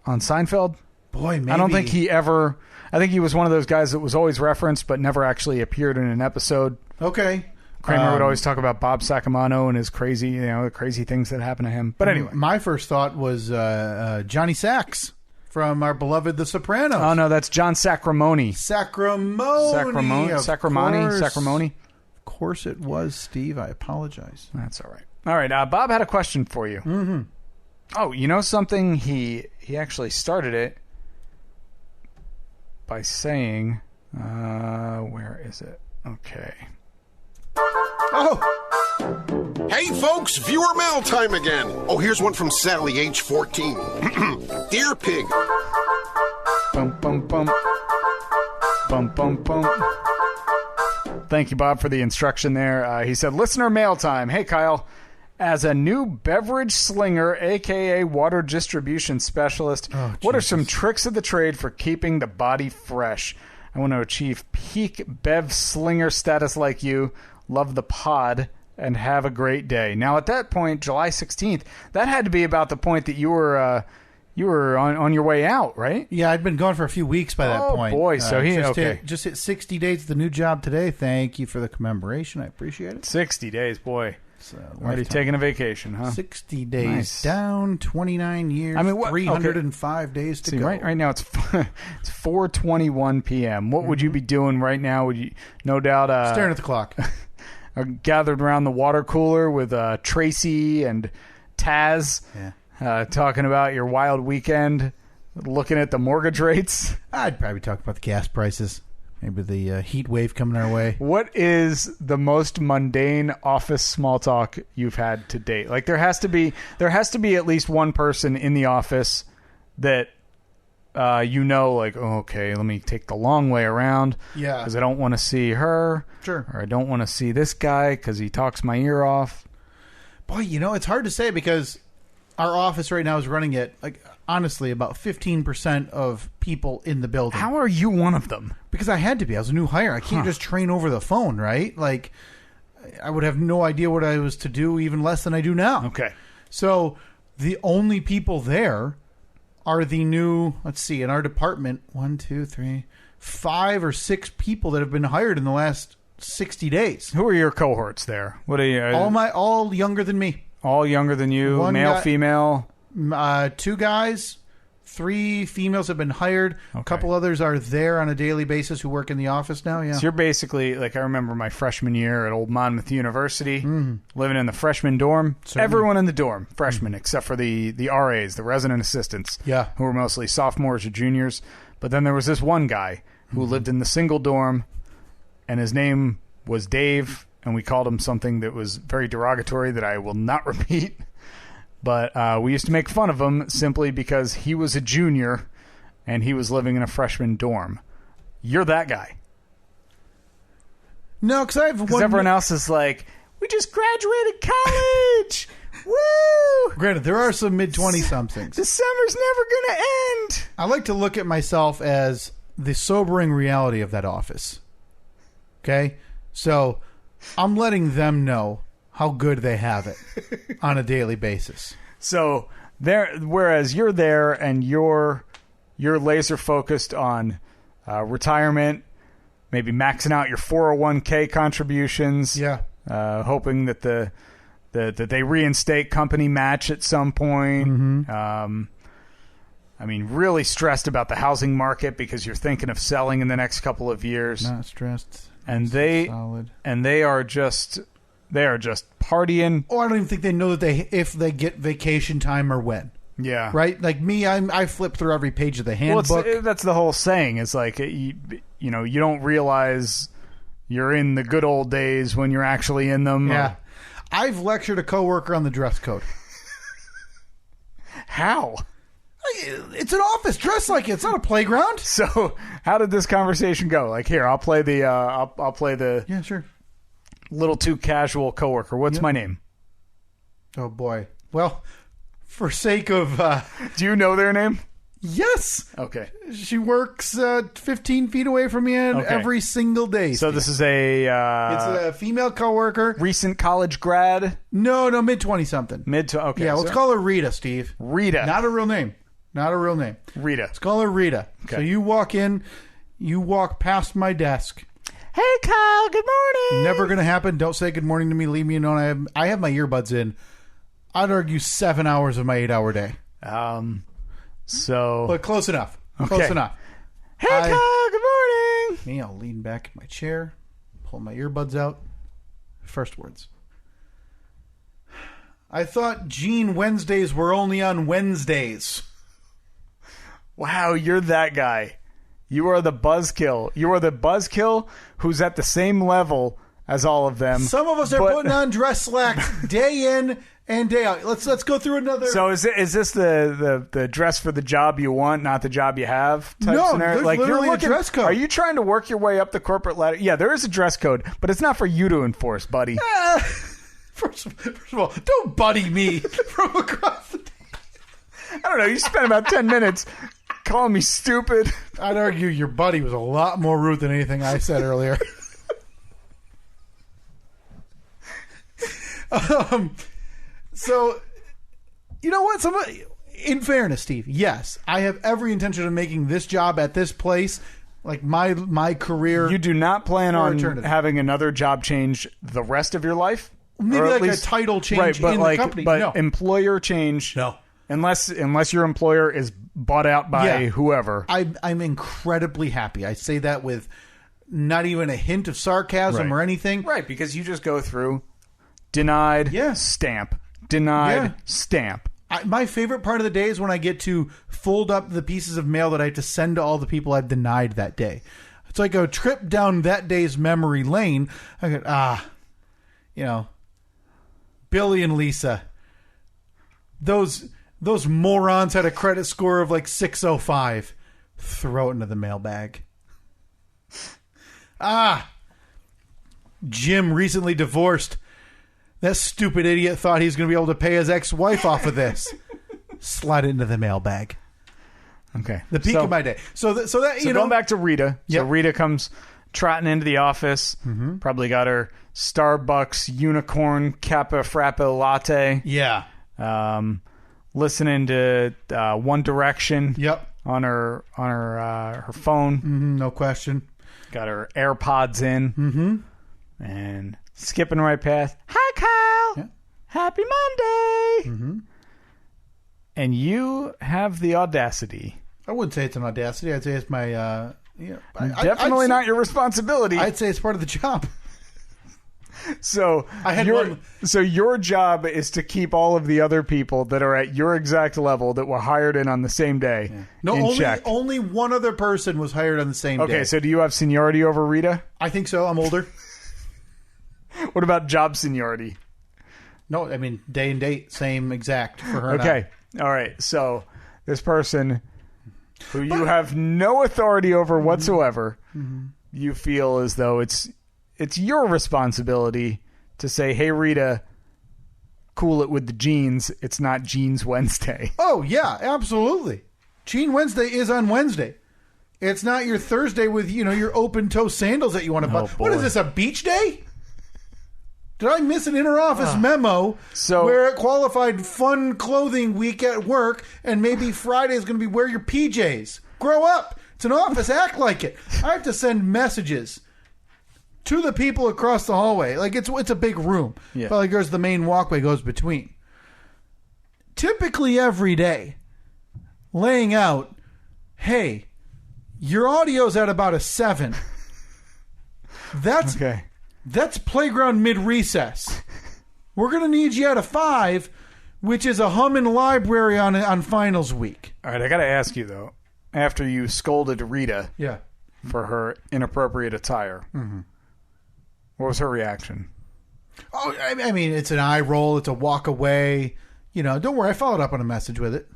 Seinfeld? Boy, maybe. I don't think he ever. I think he was one of those guys that was always referenced but never actually appeared in an episode. Okay. Kramer would always talk about Bob Sacamano and his crazy, the crazy things that happened to him. But anyway, my first thought was Johnny Sacks from our beloved The Sopranos. Oh no, that's John Sacramone. Sacramone. Of course it was, Steve. I apologize. That's all right. All right, Bob had a question for you. Mm-hmm. Oh, you know something? He actually started it by saying, where is it? Okay. Oh! Hey, folks, viewer mail time again. Oh, here's one from Sally, age 14. Dear Pig. Bum, bum, bum. Bum, bum, bum. Thank you, Bob, for the instruction there. He said, listener mail time. Hey, Kyle. As a new beverage slinger, a.k.a. water distribution specialist, what are some tricks of the trade for keeping the body fresh? I want to achieve peak Bev Slinger status like you. Love the pod and have a great day. Now, at that point, July 16th, that had to be about the point that you were on your way out, right? Yeah, I'd been gone for a few weeks by that point. Oh, boy. So he just hit 60 days at the new job today. Thank you for the commemoration. I appreciate it. 60 days, boy. So, already taking a vacation, huh? 60 days Nice. down, 29 years, 305 days to go. Right now it's 4:21 p.m. What would you be doing right now? Would you, no doubt, staring at the clock. Gathered around the water cooler with Tracy and Taz, talking about your wild weekend, looking at the mortgage rates. I'd probably talk about the gas prices. Maybe the heat wave coming our way. What is the most mundane office small talk you've had to date? Like there has to be at least one person in the office that like, oh, okay, let me take the long way around. Yeah. Because I don't want to see her. Sure. Or I don't want to see this guy because he talks my ear off. Boy, it's hard to say because our office right now is running at, like, honestly, about 15% of people in the building. How are you one of them? Because I had to be. I was a new hire. I can't just train over the phone, right? Like, I would have no idea what I was to do, even less than I do now. Okay. So the only people there are the new, let's see, in our department, 1, 2, 3, 5 or 6 people that have been hired in the last 60 days. Who are your cohorts there? What are you? All younger than me. All younger than you? One male, guy, female? 2 guys. 3 females have been hired. Okay. A couple others are there on a daily basis who work in the office now. Yeah. So you're basically, like, I remember my freshman year at Old Monmouth University, living in the freshman dorm. Certainly. Everyone in the dorm, freshmen, except for the RAs, the resident assistants, who were mostly sophomores or juniors. But then there was this one guy who lived in the single dorm, and his name was Dave, and we called him something that was very derogatory that I will not repeat. But we used to make fun of him simply because he was a junior and he was living in a freshman dorm. You're that guy. No, because everyone else is like, we just graduated college. Woo! Granted, there are some mid-20-somethings. The summer's never going to end. I like to look at myself as the sobering reality of that office. Okay? So I'm letting them know how good they have it on a daily basis. So whereas you're there and you're laser focused on retirement, maybe maxing out your 401k contributions. Yeah. Hoping that that they reinstate company match at some point. Mm-hmm. I mean, really stressed about the housing market because you're thinking of selling in the next couple of years. Not stressed. And solid. And they are just partying. Oh, I don't even think they know that if they get vacation time or when. Yeah. Right? Like me, I flip through every page of the handbook. Well, that's the whole saying. It's like, you don't realize you're in the good old days when you're actually in them. Yeah. I've lectured a coworker on the dress code. How? It's an office. Dress like it. It's not a playground. So, how did this conversation go? Like, here, I'll play the. I'll play the. Yeah, sure. Little too casual coworker. What's my name? Oh boy. Well, for sake of. Do you know their name? Yes. Okay. She works 15 feet away from me every single day. So this is it's a female coworker. Recent college grad. No, mid-20 something. Okay. Yeah, let's call her Rita, Steve. Rita. Not a real name. Rita. Let's call her Rita. Okay. So you walk in, you walk past my desk. Hey, Kyle. Good morning. Never going to happen. Don't say good morning to me. Leave me alone. I have my earbuds in. I'd argue 7 hours of my 8-hour day. But close enough. Okay. Close enough. Hey, Kyle. Good morning. Me, I'll lean back in my chair, pull my earbuds out. First words. I thought Gene Wednesdays were only on Wednesdays. Wow, you're that guy. You are the buzzkill. You are the buzzkill who's at the same level as all of them. Some of us are putting on dress slacks day in and day out. Let's go through another. So is this the dress for the job you want, not the job you have? Type no, scenario? there's literally a dress code. Are you trying to work your way up the corporate ladder? Yeah, there is a dress code, but it's not for you to enforce, buddy. First of all, don't buddy me from across the table. I don't know. You spent about 10 minutes calling me stupid. I'd argue your buddy was a lot more rude than anything I said earlier. So, you know what? In fairness, Steve, yes, I have every intention of making this job at this place like my career. You do not plan on eternity. having another job change the rest of your life? Maybe or at like least, a title change right, but in like, the company. But No. employer change. No. Unless your employer is bought out by whoever. I'm incredibly happy. I say that with not even a hint of sarcasm or anything. Right, because you just go through denied, stamp, denied, stamp. My favorite part of the day is when I get to fold up the pieces of mail that I have to send to all the people I've denied that day. It's like a trip down that day's memory lane. I go, Billy and Lisa. Those morons had a credit score of like 605. Throw it into the mailbag. Jim recently divorced. That stupid idiot thought he was going to be able to pay his ex-wife off of this. Slide it into the mailbag. Okay. The peak of my day. So going back to Rita. So Rita comes trotting into the office. Mm-hmm. Probably got her Starbucks unicorn Kappa Frappa latte. Yeah. Listening to One Direction. Yep. On her phone. Mm-hmm, no question. Got her AirPods in. Mm-hmm. And skipping right past. Hi, Kyle. Yeah. Happy Monday. Mm-hmm. And you have the audacity. I wouldn't say it's an audacity. I'd say it's my... definitely not your responsibility. I'd say it's part of the job. So your job is to keep all of the other people that are at your exact level that were hired in on the same day in check. Only one other person was hired on the same day. Okay, so do you have seniority over Rita? I think so. I'm older. What about job seniority? No, I mean day and date, same exact for her. Okay, all right. So this person who you have no authority over whatsoever, you feel as though it's your responsibility to say, "Hey, Rita, cool it with the jeans. It's not Jeans Wednesday." Oh yeah, absolutely. Jean Wednesday is on Wednesday. It's not your Thursday with your open toe sandals that you want to buy. What is this, a beach day? Did I miss an inter-office memo where it qualified fun clothing week at work and maybe Friday is going to be wear your PJs? Grow up. It's an office. Act like it. I have to send messages to the people across the hallway. Like it's a big room. Yeah. But like there's the main walkway goes between. Typically every day, laying out, hey, your audio's at about a 7. That's okay. That's playground mid-recess. We're going to need you at a 5, which is a humming library on finals week. All right, I got to ask you, though. After you scolded Rita for her inappropriate attire, what was her reaction? Oh, I mean, it's an eye roll. It's a walk away. Don't worry. I followed up on a message with it.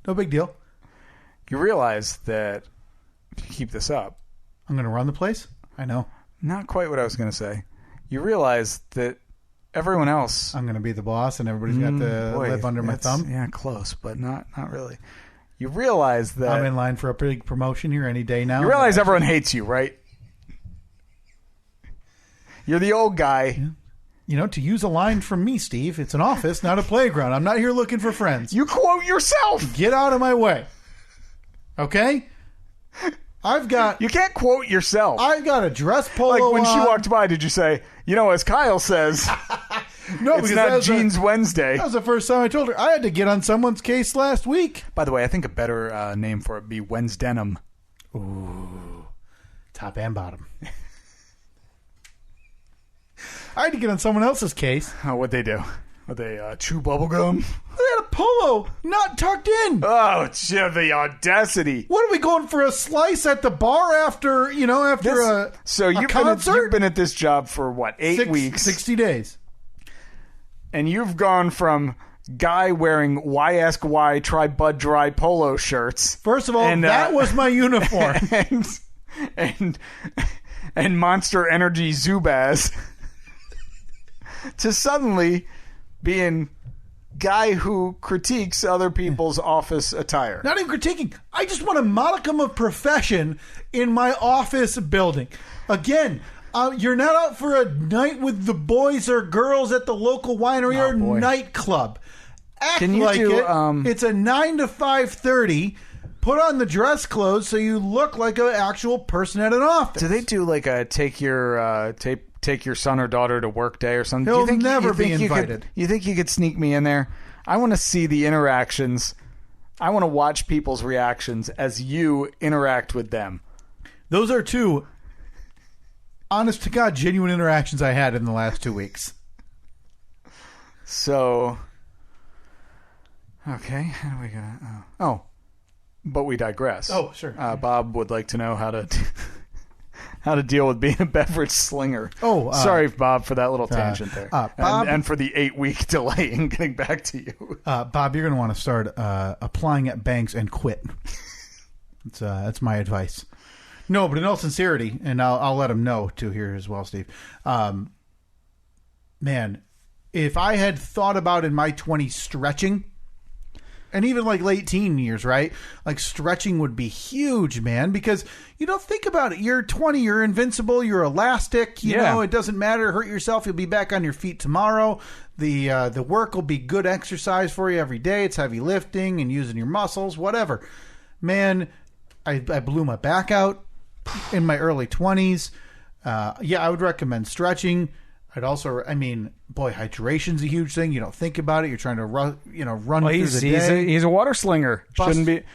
No big deal. You realize that if you keep this up... I'm going to run the place? I know. Not quite what I was going to say. You realize that everyone else... I'm going to be the boss and everybody's got to live under my thumb? Yeah, close, but not really. You realize that... I'm in line for a big promotion here any day now. You realize everyone hates you, right? You're the old guy. Yeah. To use a line from me, Steve, it's an office, not a playground. I'm not here looking for friends. You quote yourself! Get out of my way. Okay? You can't quote yourself. I've got a dress polo Like when on. she walked by, did you say, as Kyle says, no, it's not Jeans Wednesday. That was the first time I told her. I had to get on someone's case last week. By the way, I think a better name for it would be Wednesdenim. Ooh. Top and bottom. I had to get on someone else's case. Oh, what'd they do? Would they chew bubblegum? They had a polo not tucked in. Oh, the audacity. What are we going for a slice at the bar after a concert? You've been at this job for what, 8 weeks? 60 days. And you've gone from guy wearing Why Ask Why Try Bud Dry polo shirts. First of all, that was my uniform. and Monster Energy Zubaz to suddenly being guy who critiques other people's office attire. Not even critiquing. I just want a modicum of profession in my office building. Again, you're not out for a night with the boys or girls at the local winery or nightclub. Act like it. It's a 9 to 5:30. Put on the dress clothes so you look like an actual person at an office. Do they do like a take your son or daughter to work day or something? He'll never be invited. You think you could sneak me in there? I want to see the interactions. I want to watch people's reactions as you interact with them. Those are two, honest to God, genuine interactions I had in the last 2 weeks. So, okay, how do we go? Oh, but we digress. Oh, sure. Bob would like to know how to deal with being a beverage slinger. Oh, sorry, Bob, for that little tangent there, Bob, and for the 8-week delay in getting back to you. Bob, you're going to want to start applying at banks and quit. That's my advice. No, but in all sincerity, and I'll let him know too here as well, Steve. Man, if I had thought about in my 20s stretching, and even like late teen years, right? Like stretching would be huge, man, because you don't think about it. You're 20, you're invincible, you're elastic, you know, it doesn't matter. Hurt yourself, you'll be back on your feet tomorrow. The work will be good exercise for you every day. It's heavy lifting and using your muscles, whatever. Man, I blew my back out in my early 20s. I would recommend stretching. I'd also, hydration's a huge thing. You don't think about it. You're trying to run through the day. He's a water slinger.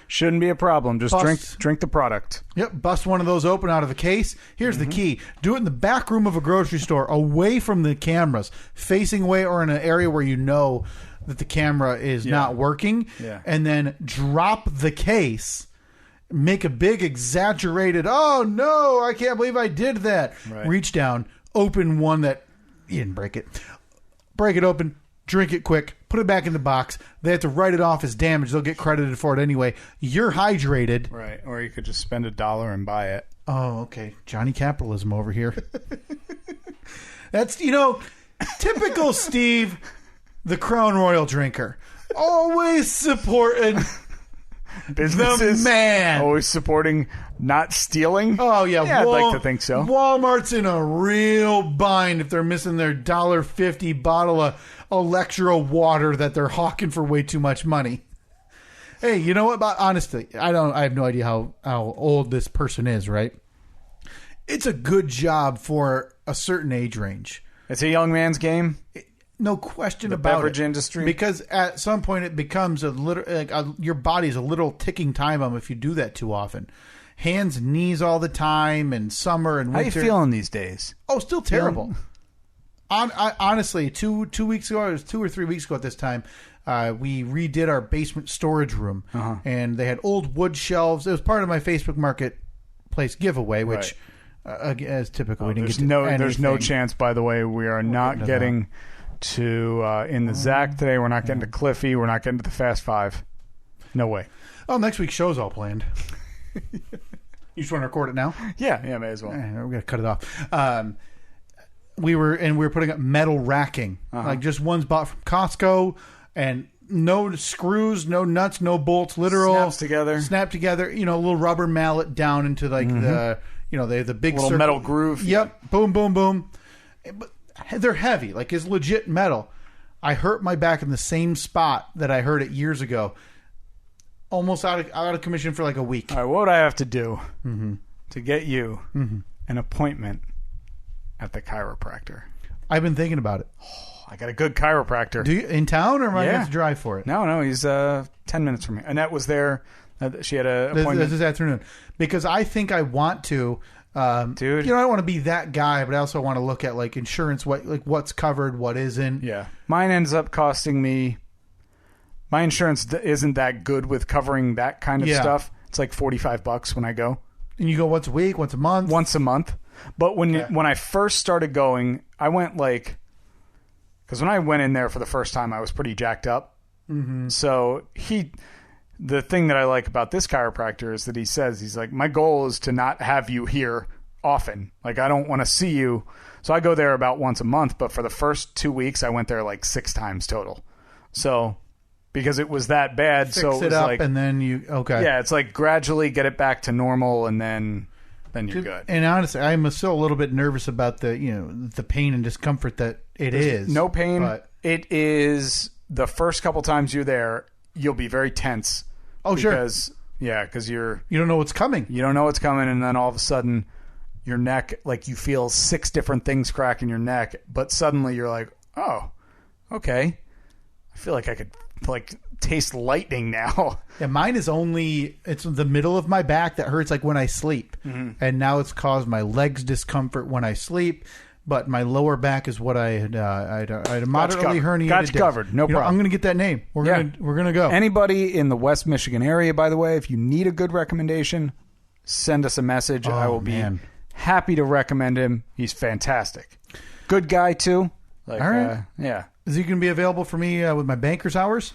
Shouldn't be a problem. Just drink the product. Yep, bust one of those open out of a case. Here's the key: do it in the back room of a grocery store, away from the cameras, facing away, or in an area where you know that the camera is not working. Yeah. And then drop the case. Make a big exaggerated. Oh no! I can't believe I did that. Right. Reach down, open one that. You didn't break it. Break it open, drink it quick, put it back in the box. They have to write it off as damage. They'll get credited for it anyway. You're hydrated. Right. Or you could just spend $1 and buy it. Oh, okay. Johnny Capitalism over here. That's, typical Steve, the Crown Royal drinker. Always supporting businesses. The man. Always supporting not stealing. Oh, yeah. I'd like to think so. Walmart's in a real bind if they're missing their $1.50 bottle of Electro water that they're hawking for way too much money. Hey, you know what? Honestly, I have no idea how old this person is, right? It's a good job for a certain age range. It's a young man's game. No question about it. The beverage industry. Because at some point it becomes your body's a little ticking time bomb if you do that too often. Hands and knees all the time, and summer and winter. How you feeling these days? Oh, still terrible. Honestly, 2 weeks ago, it was 2 or 3 weeks ago at this time, we redid our basement storage room. And they had old wood shelves. It was part of my Facebook Marketplace giveaway, which, as typical, we didn't get to anything. There's no chance, by the way, we are not getting to in the Zach today. We're not getting to Cliffy. We're not getting to the Fast Five. No way. Oh, next week's show's all planned. You just want to record it now? Yeah, may as well. We're gonna cut it off. We were putting up metal racking, like just ones bought from Costco, and no screws, no nuts, no bolts, literal snap together. A little rubber mallet down into like the big little metal groove. Yep, boom, boom, boom. But they're heavy, like it's legit metal. I hurt my back in the same spot that I hurt it years ago. Almost out of commission for like a week. All right, what would I have to do to get you an appointment at the chiropractor? I've been thinking about it. Oh, I got a good chiropractor. Do you in town, or am I going to have to drive for it? No, he's 10 minutes from here. Annette was there. She had an appointment this afternoon because I think I want to. Dude, I don't want to be that guy, but I also want to look at like insurance, what's covered, what isn't. Yeah, mine ends up costing me. My insurance isn't that good with covering that kind of stuff. It's like $45 when I go. And you go once a week, once a month? Once a month. But when I first started going, I went because when I went in there for the first time, I was pretty jacked up. So the thing that I like about this chiropractor is that he's like, my goal is to not have you here often. Like, I don't want to see you. So I go there about once a month. But for the first 2 weeks, I went there like 6 times total. So, because it was that bad, Fix so it it was up, like, and then you yeah, it's like gradually get it back to normal, and then you're good. And honestly, I'm still a little bit nervous about the pain and discomfort that it is. No pain. But, it is the first couple times you're there, you'll be very tense. Oh, sure. Because you don't know what's coming. You don't know what's coming, and then all of a sudden, your neck, like you feel 6 different things crack in your neck, but suddenly you're like, oh, okay. I feel like I could taste lightning now. Yeah, mine is it's the middle of my back that hurts like when I sleep. Mm-hmm. And now it's caused my legs discomfort when I sleep. But my lower back is what I had moderately herniated. Got you covered. No problem. I'm going to get that name. We're gonna go. Anybody in the West Michigan area, by the way, if you need a good recommendation, send us a message. I will be happy to recommend him. He's fantastic. Good guy too. All right. Yeah. Is he going to be available for me with my banker's hours?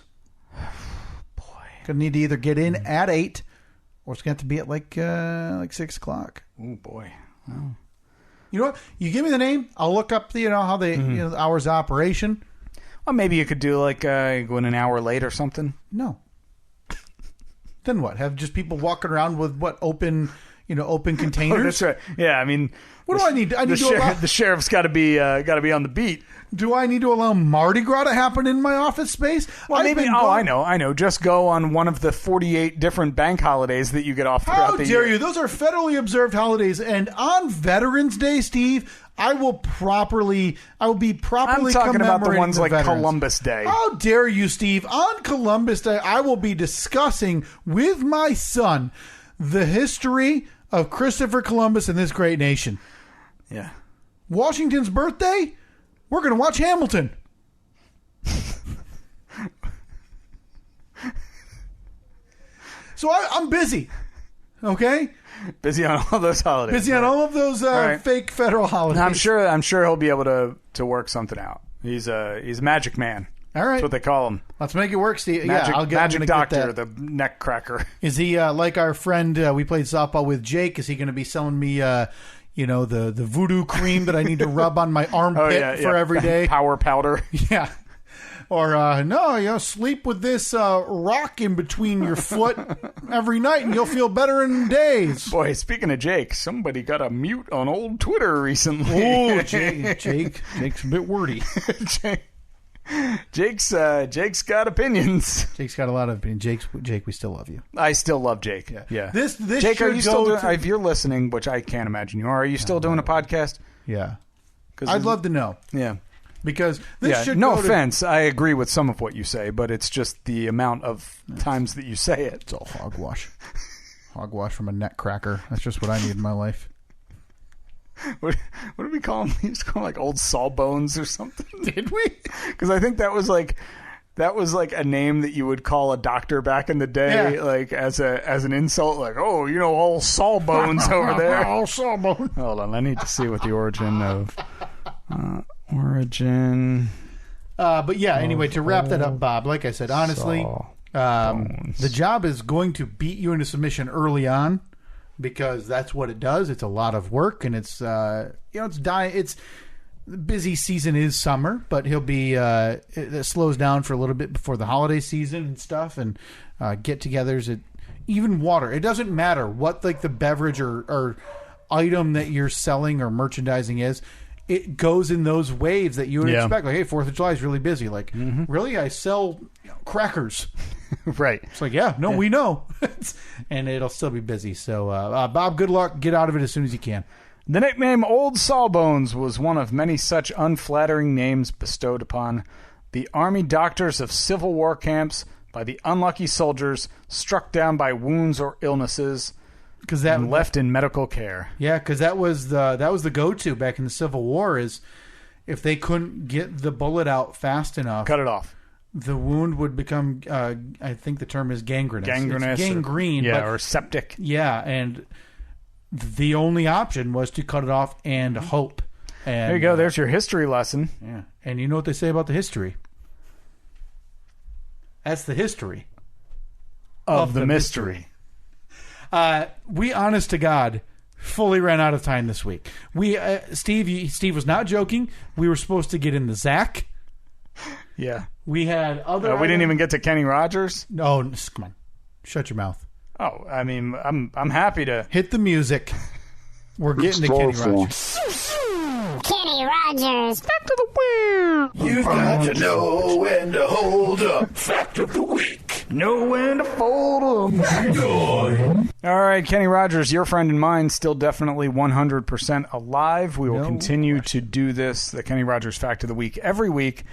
Boy, going to need to either get in at 8, or it's going to have to be at like 6 o'clock. Oh boy. Oh. You know what? You give me the name. I'll look up how they the hours of operation. Well, maybe you could do go in an hour late or something. No. Then what? Have just people walking around with open containers? Oh, that's right. Yeah, I mean, what do I need? The sheriff's got to be on the beat. Do I need to allow Mardi Gras to happen in my office space? Well, maybe. I know. Just go on one of the 48 different bank holidays that you get off throughout the year. How dare you? Those are federally observed holidays, and on Veterans Day, Steve, I will be properly. I'm talking about the ones like veterans. Columbus Day. How dare you, Steve? On Columbus Day, I will be discussing with my son the history of Christopher Columbus and this great nation. Yeah. Washington's birthday? We're going to watch Hamilton. So I'm busy. Okay? Busy on all those holidays. Busy on all of those fake federal holidays. I'm sure he'll be able to work something out. He's a magic man. All right. That's what they call him. Let's make it work, Steve. Magic, I'll magic doctor, the neck cracker. Is he like our friend we played softball with, Jake? Is he going to be selling me the voodoo cream that I need to rub on my armpit for every day? Power powder. Yeah. Or, sleep with this rock in between your foot every night and you'll feel better in days. Boy, speaking of Jake, somebody got a mute on old Twitter recently. Oh, Jake's a bit wordy. Jake's got opinions. Jake's got a lot of opinions. Jake, we still love you. I still love Jake. Yeah. This Jake, are you still doing? If you're listening, which I can't imagine you are you still doing a podcast? Yeah. I'd love to know. Yeah. Because this should no offense, I agree with some of what you say, but it's just the amount of times that you say it. It's all hogwash. Hogwash from a neck cracker. That's just what I need in my life. What did we call them? We used to call them like old sawbones or something. Did we? Because I think that was like a name that you would call a doctor back in the day, like as an insult, like, oh, all sawbones over there. All sawbone. Hold on, I need to see what the origin of But yeah, anyway, to wrap that up, Bob, like I said, honestly, the job is going to beat you into submission early on. Because that's what it does. It's a lot of work, and it's it's busy season is summer, but he'll be it slows down for a little bit before the holiday season and stuff, and get-togethers. Even water. It doesn't matter what the beverage or item that you're selling or merchandising is. It goes in those waves that you would expect. Like, hey, 4th of July is really busy. Like, really? I sell crackers. Right. It's like, we know. And it'll still be busy. So, Bob, good luck. Get out of it as soon as you can. The nickname Old Sawbones was one of many such unflattering names bestowed upon the army doctors of Civil War camps by the unlucky soldiers struck down by wounds or illnesses and left in medical care. Yeah, because that was the go-to back in the Civil War is if they couldn't get the bullet out fast enough. Cut it off. The wound would become, I think the term is gangrenous. Gangrenous. It's gangrene. Or septic. Yeah, and the only option was to cut it off and hope. And, there you go. There's your history lesson. Yeah. And you know what they say about the history? That's the history of the mystery. We, honest to God, fully ran out of time this week. Steve was not joking. We were supposed to get in the Zach. Yeah. We had other. We didn't even get to Kenny Rogers. No, come on. Shut your mouth. Oh, I mean, I'm happy to hit the music. We're getting to Kenny Rogers. Kenny Rogers. Fact of the week. You've got to know when to hold up. Fact of the week. Know when to fold 'em. All right, Kenny Rogers, your friend and mine, still definitely 100% alive. We will continue to do this, the Kenny Rogers Fact of the Week, every week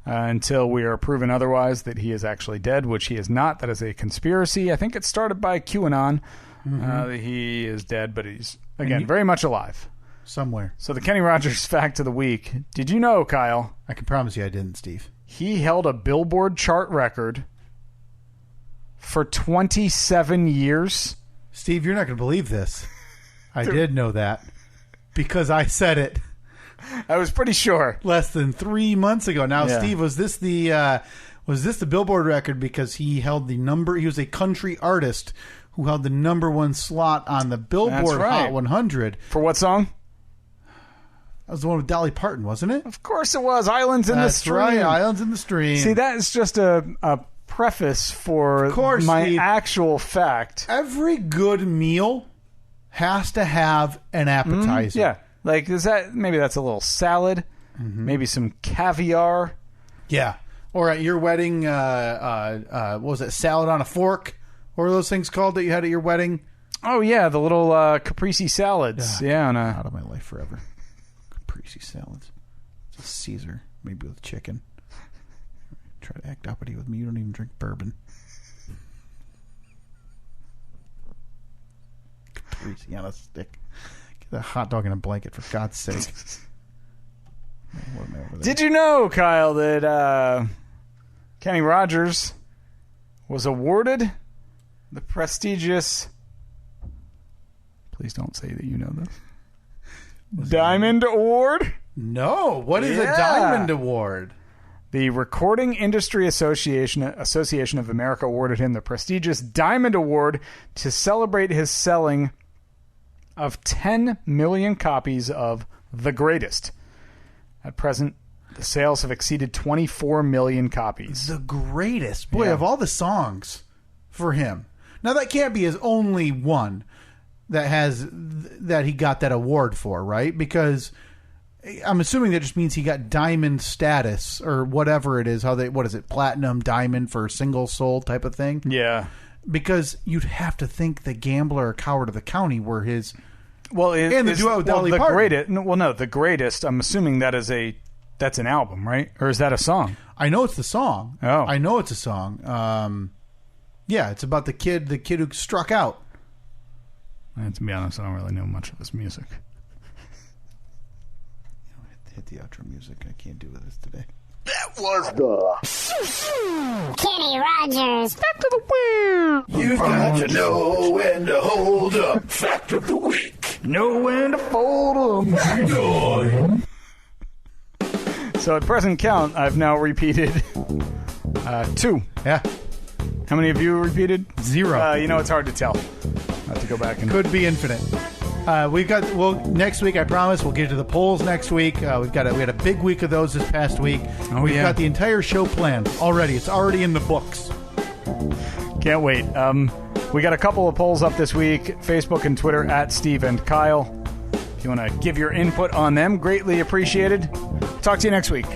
until we are proven otherwise that he is actually dead, which he is not. That is a conspiracy. I think it started by QAnon. That he is dead, but he's, again, very much alive. Somewhere. So the Kenny Rogers Fact of the Week. Did you know, Kyle? I can promise you I didn't, Steve. He held a Billboard chart record for 27 years. Steve, you're not going to believe this. I did know that because I said it. I was pretty sure. Less than 3 months ago. Now, Yeah. Steve, was this the Billboard record because he held the number? He was a country artist who held the number one slot on the Billboard right. Hot 100. For what song? That was the one with Dolly Parton, wasn't it? Of course it was. Islands in the Stream. Right, Islands in the Stream. See, that is just a preface for course, my Steve. actual fact. Every good meal has to have an appetizer. Yeah. Like, maybe that's a little salad, maybe some caviar. Yeah. Or at your wedding, what was it, salad on a fork? What were those things called that you had at your wedding? Oh, yeah, the little caprese salads. Yeah. Out of my life forever. Caprese salads. It's a Caesar, maybe with chicken. Try to act uppity with me. You don't even drink bourbon. Caprese on a stick. Get a hot dog in a blanket, for God's sake. What am I over there? Did you know, Kyle, that Kenny Rogers was awarded the prestigious... Please don't say that you know this. Diamond Award? No. What is a Diamond Award? The Recording Industry Association of America awarded him the prestigious Diamond Award to celebrate his selling of 10 million copies of The Greatest. At present, the sales have exceeded 24 million copies. The Greatest. Boy, Yeah. of all the songs for him. Now, that can't be his only one that he got that award for, right? Because I'm assuming that just means he got diamond status or whatever it is. What is it? Platinum, diamond for single sold type of thing? Yeah. Because you'd have to think The Gambler or Coward of the County were his... Well, and the duo with Dolly Parton. The Greatest, I'm assuming that's an album, right? Or is that a song? I know it's the song. Oh. I know it's a song. Yeah, it's about the kid who struck out. And to be honest, I don't really know much of his music. Hit the outro music. I can't do this today. That was the Kenny Rogers. Fact of the week. You've got to know when to hold up. Fact of the week. Know when to fold 'em. So at present count, I've now repeated 2. Yeah. How many of you repeated? 0. It's hard to tell. I have to go back and... Could be infinite. Next week, I promise, we'll get to the polls next week. We had a big week of those this past week. We've got the entire show planned already. It's already in the books. Can't wait. We got a couple of polls up this week. Facebook and Twitter at Steve and Kyle. If you want to give your input on them, greatly appreciated. Talk to you next week.